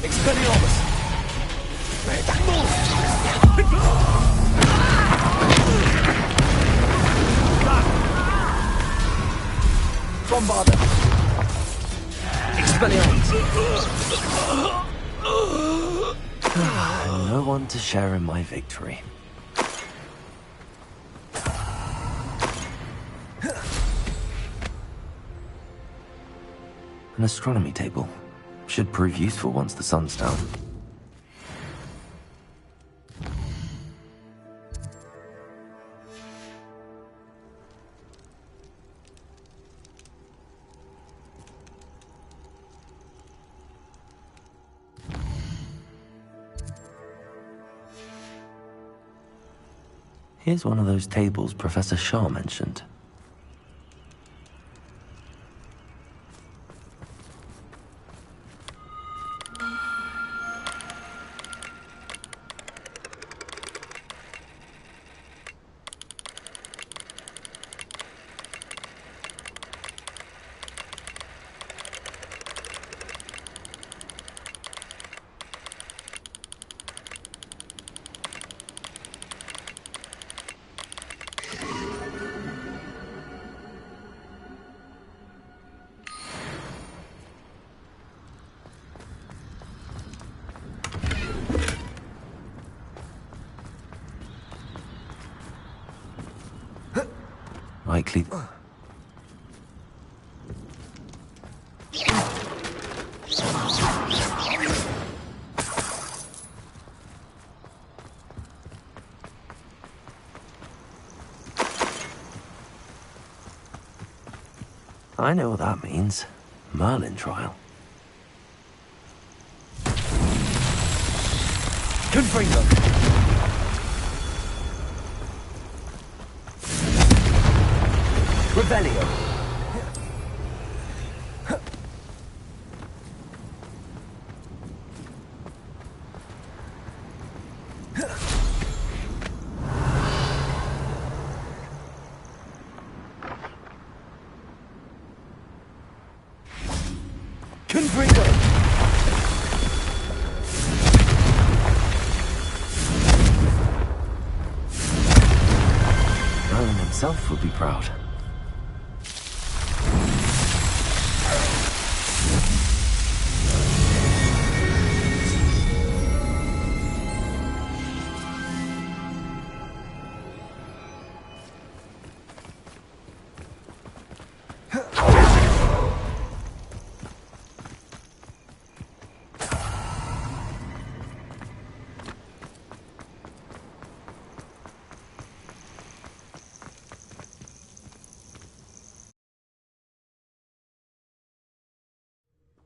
[SPEAKER 12] Expelliarmus. Bombarda. Expelliarmus.
[SPEAKER 1] No one to share in my victory. An astronomy table. Should prove useful once the sun's down. Here's one of those tables Professor Shah mentioned. Likely. I know what that means. Merlin trial.
[SPEAKER 12] Confringo. Revelio. Confringo.
[SPEAKER 1] Merlin himself would be proud.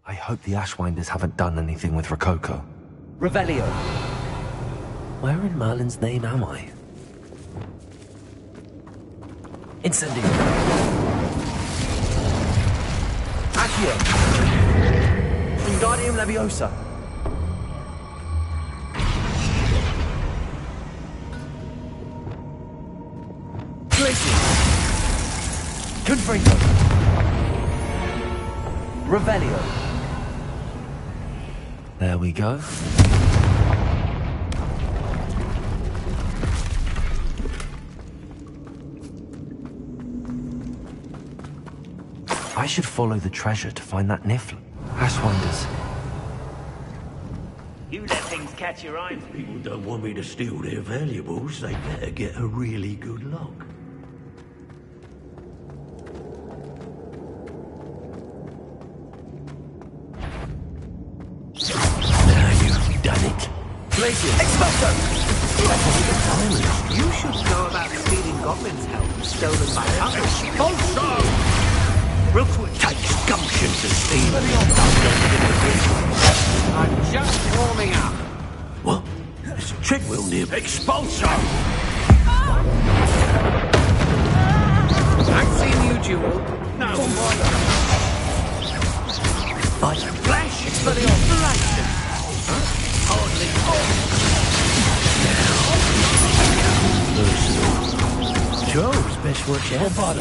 [SPEAKER 1] I hope the Ashwinders haven't done anything with Rococo.
[SPEAKER 12] Revelio.
[SPEAKER 1] Where in Merlin's name am I?
[SPEAKER 12] Incendio. Accio. Wingardium Leviosa. Glacius. Confringo. Revelio.
[SPEAKER 1] There we go. I should follow the treasure to find that Niffler. Ashwinders.
[SPEAKER 2] You let things catch your eye.
[SPEAKER 12] People don't want me to steal their valuables. They better get a really good look. Now you've done it.
[SPEAKER 2] Glacier! Expulso! You should know about stealing goblins' help stolen by others.
[SPEAKER 12] Expulso!
[SPEAKER 2] Real quick.
[SPEAKER 12] Takes gumption to steal.
[SPEAKER 2] I'm just warming up.
[SPEAKER 12] What? There's a treadmill near. Expulso!
[SPEAKER 2] I've seen you, Jewel. No.
[SPEAKER 12] Like a flash!
[SPEAKER 2] Bloody operation. Hardly.
[SPEAKER 12] Joe's best watch out.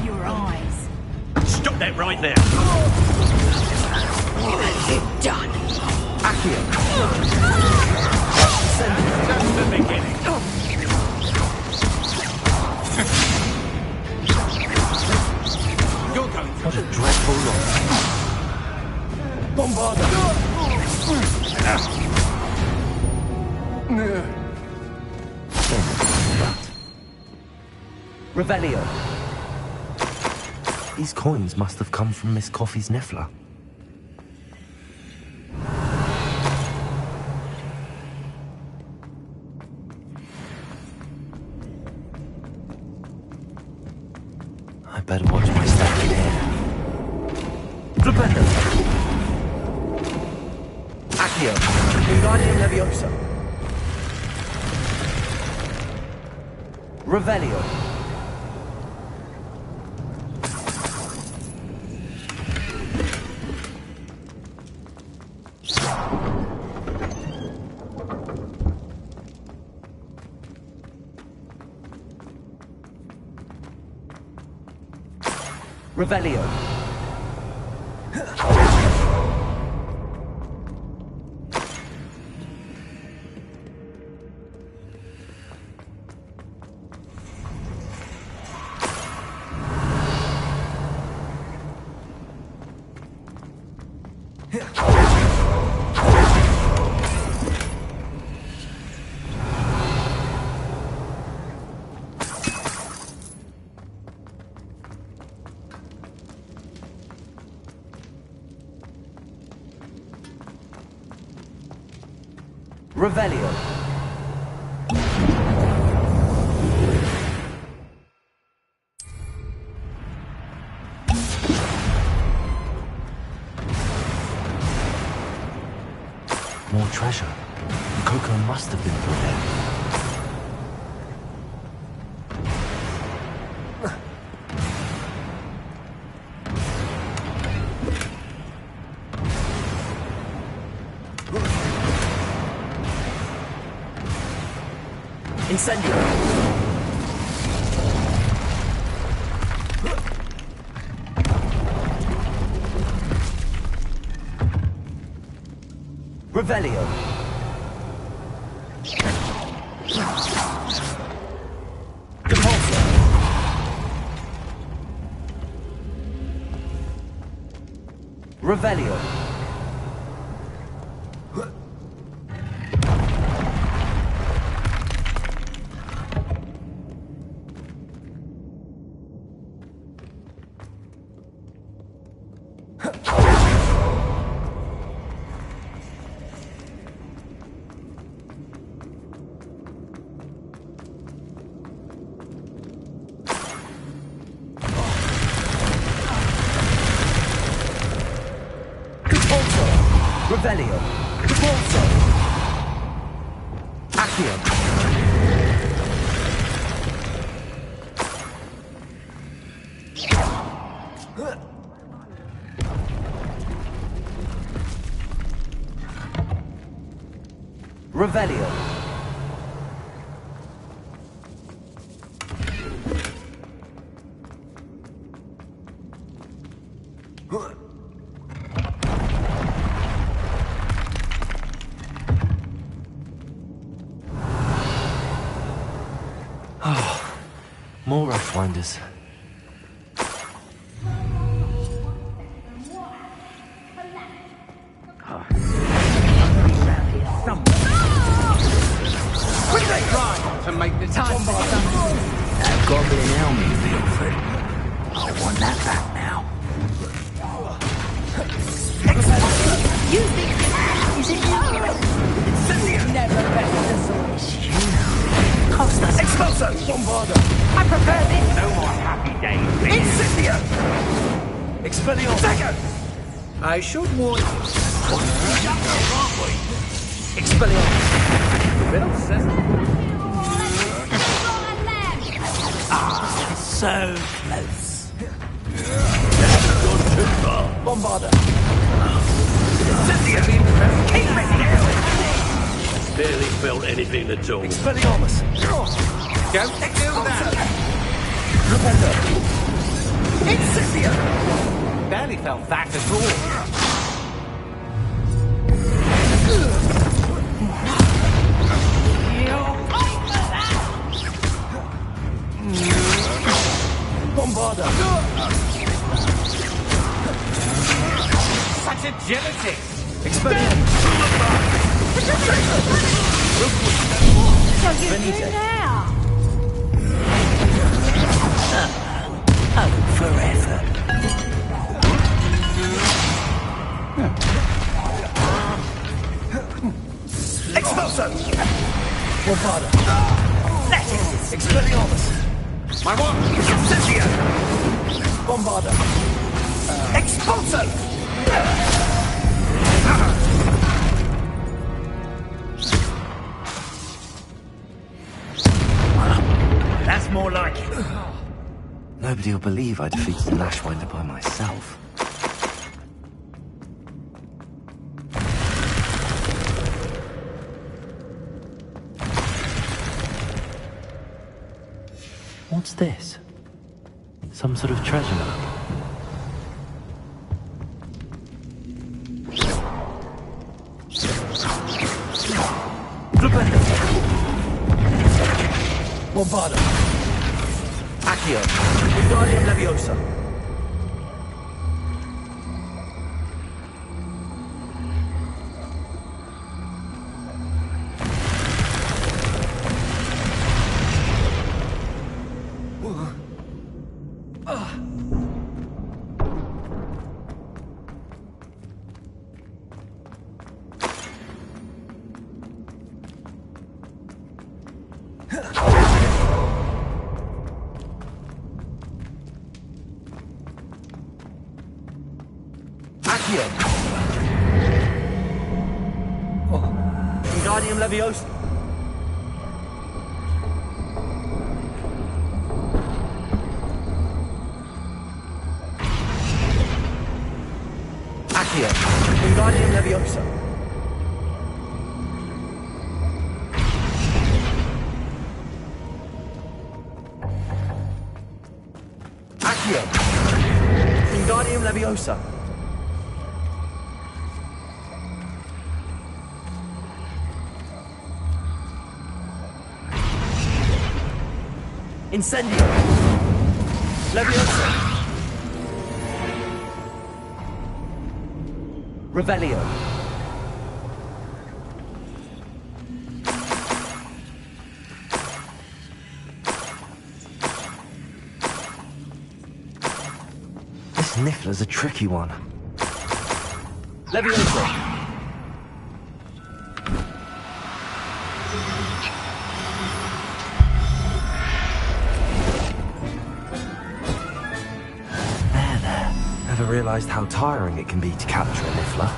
[SPEAKER 11] Your eyes.
[SPEAKER 2] Stop that right there.
[SPEAKER 11] What's it done?
[SPEAKER 2] Accio. Just the beginning. You're going
[SPEAKER 1] What a dreadful loss.
[SPEAKER 6] Bombarda!
[SPEAKER 1] Revelio. These coins must have come from Miss Coffee's Niffler. I better watch my step in here. Flipendo. Accio. Wingardium Leviosa. Revelio. Revelio. Revelio. More treasure. Coco must have been through there. Incendio! Revelio! Depulso! Revelio! Revelio. Depulso. Accio. Revelio. More rushwinders.
[SPEAKER 12] When they try to make this time that goblin helm you feel free. I want that back now.
[SPEAKER 11] You think is it you? Never better than this.
[SPEAKER 12] You know. Cost us.
[SPEAKER 2] Expulso! Bombarda!
[SPEAKER 11] I prefer this.
[SPEAKER 2] No more happy days. Incendio! Expelliarmus! Second!
[SPEAKER 12] I should warn you. Expelliarmus. Bill says
[SPEAKER 2] So close. Gone too far. Bombarda! Incendio! Keep me down! Barely felt anything at all. Expelliarmus!
[SPEAKER 12] don't do that.
[SPEAKER 2] Professor! Incendio!
[SPEAKER 12] Barely felt that at all.
[SPEAKER 2] Bombarda!
[SPEAKER 12] Such agility.
[SPEAKER 2] Expelliarmus!
[SPEAKER 11] What are you doing now?
[SPEAKER 2] Oh, forever. Expulso! Bombarda! That is Expelliarmus!
[SPEAKER 12] My one.
[SPEAKER 2] Incendio! Bombarda! Expulso! That's more like it.
[SPEAKER 1] Nobody will believe I defeated the Lashwinder by myself. What's this? Some sort of treasure map?
[SPEAKER 2] Bombarda! Accio! Wingardium Leviosa! Accio! Wingardium Leviosa! Accio! Wingardium Leviosa! Accio! Wingardium Leviosa! Incendio! Leviosa! Revelio!
[SPEAKER 1] This Niffler's a tricky one.
[SPEAKER 2] Leviosa!
[SPEAKER 1] Never realized how tiring it can be to capture a Niffler.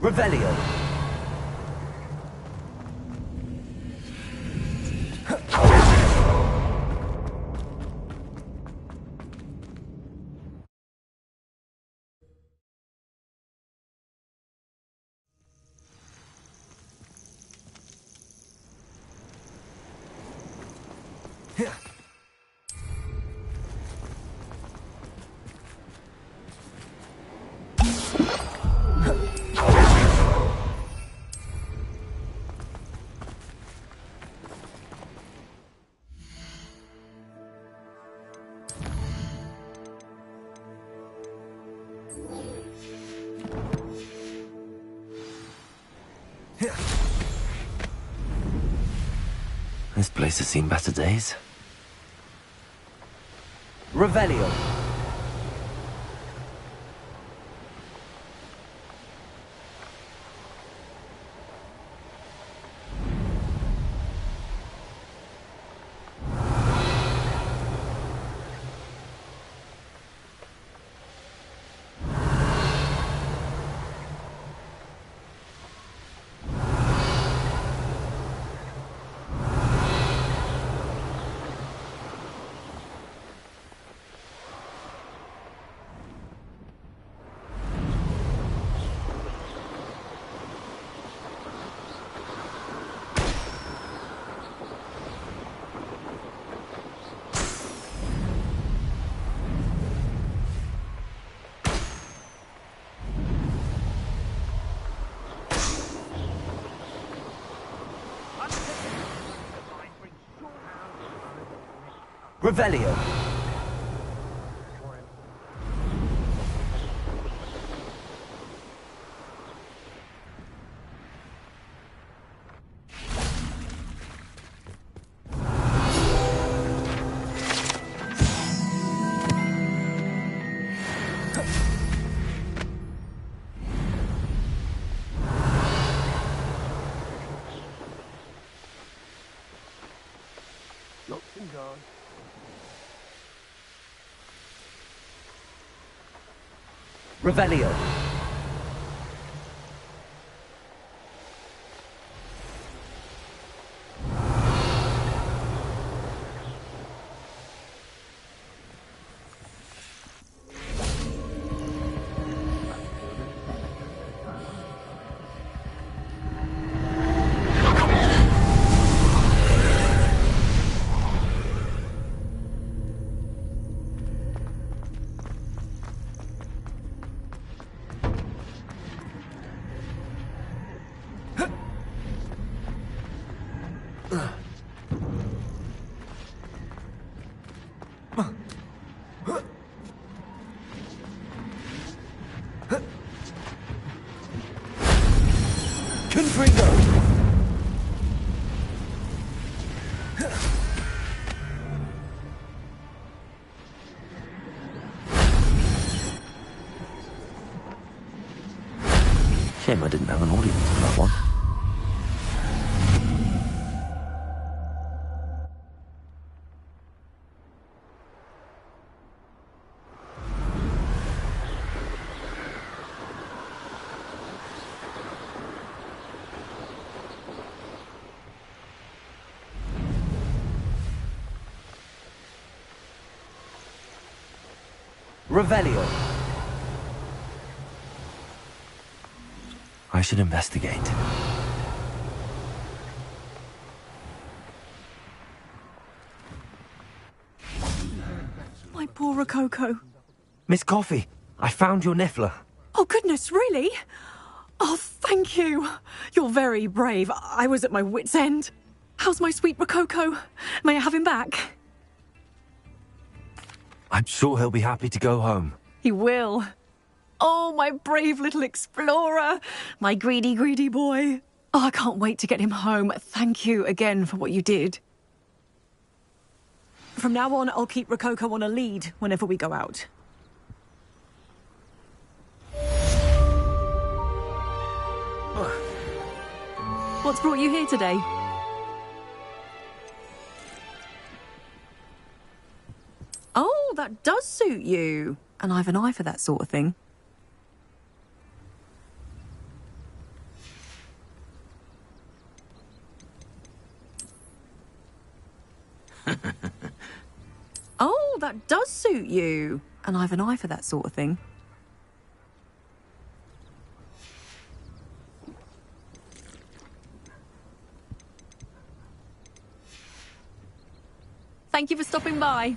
[SPEAKER 2] Revelio!
[SPEAKER 1] This place has seen better days.
[SPEAKER 13] Revelio. Revelio.
[SPEAKER 6] Locks and guards.
[SPEAKER 13] Revelio.
[SPEAKER 1] Shame I didn't have an audience for that one.
[SPEAKER 13] Revelio.
[SPEAKER 1] I should investigate.
[SPEAKER 10] My poor Rococo.
[SPEAKER 1] Miss Coffee, I found your Niffler.
[SPEAKER 10] Oh, goodness, really? Oh, thank you. You're very brave. I was at my wit's end. How's my sweet Rococo? May I have him back?
[SPEAKER 1] I'm sure he'll be happy to go home.
[SPEAKER 10] He will. Oh, my brave little explorer. My greedy, greedy boy. Oh, I can't wait to get him home. Thank you again for what you did. From now on, I'll keep Rococo on a lead whenever we go out. What's brought you here today? Oh, that does suit you. And I've an eye for that sort of thing. Oh, that does suit you. And I've an eye for that sort of thing. Thank you for stopping by.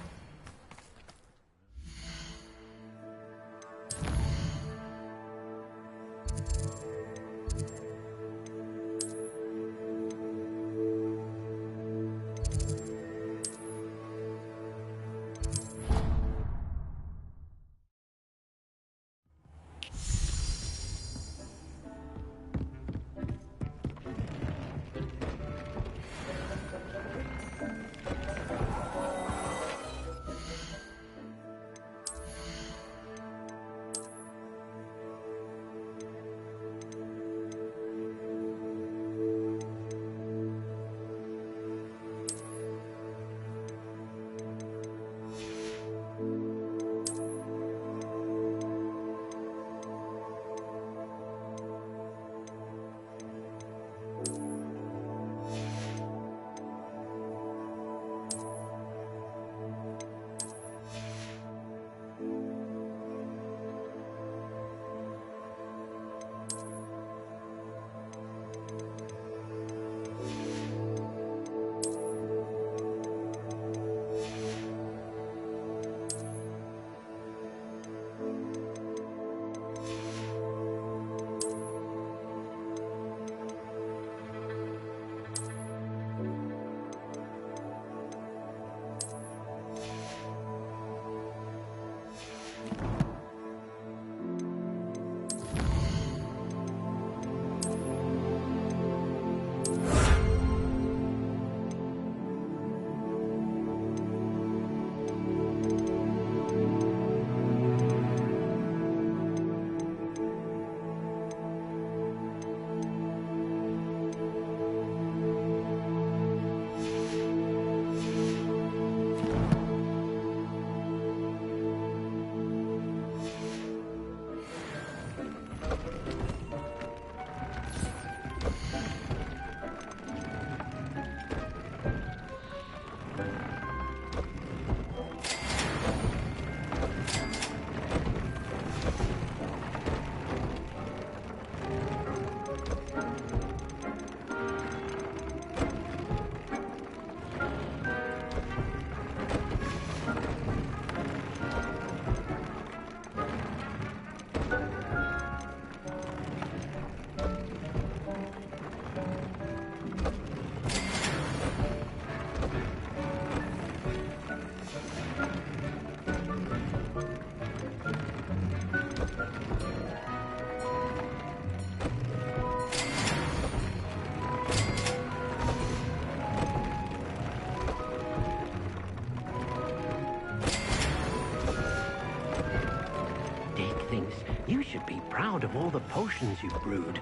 [SPEAKER 2] thinks you should be proud of all the potions you've brewed.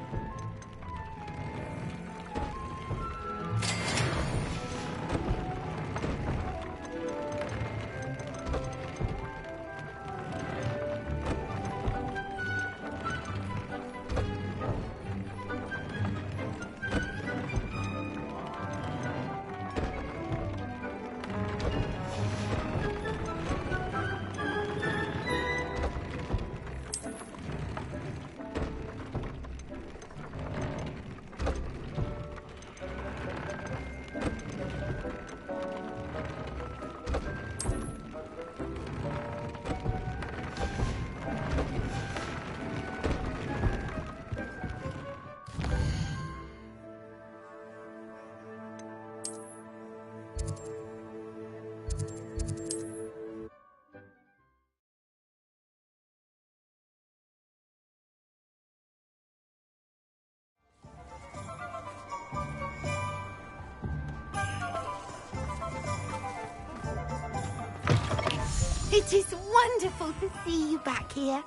[SPEAKER 7] It is wonderful to see you back here.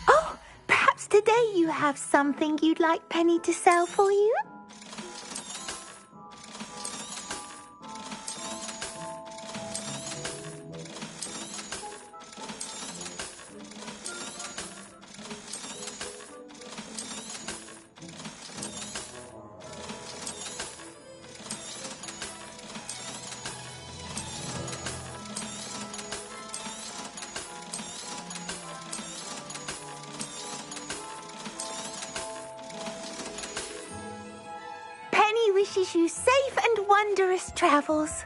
[SPEAKER 7] Oh, perhaps today you have something you'd like Penny to sell for you? Wishes you safe and wondrous travels.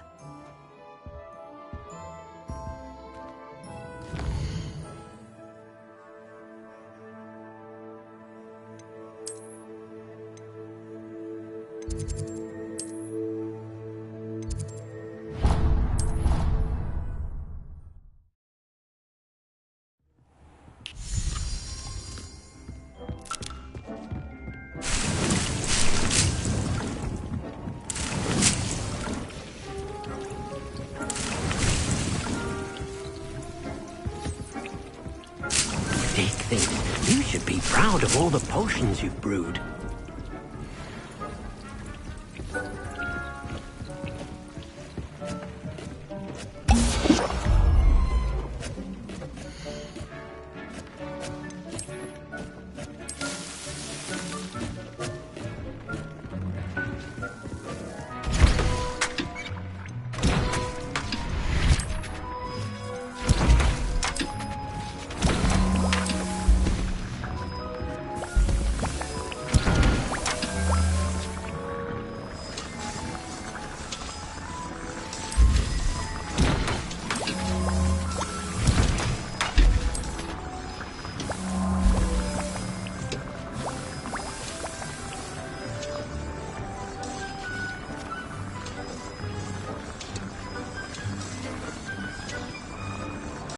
[SPEAKER 2] Dick thinks you should be proud of all the potions you've brewed.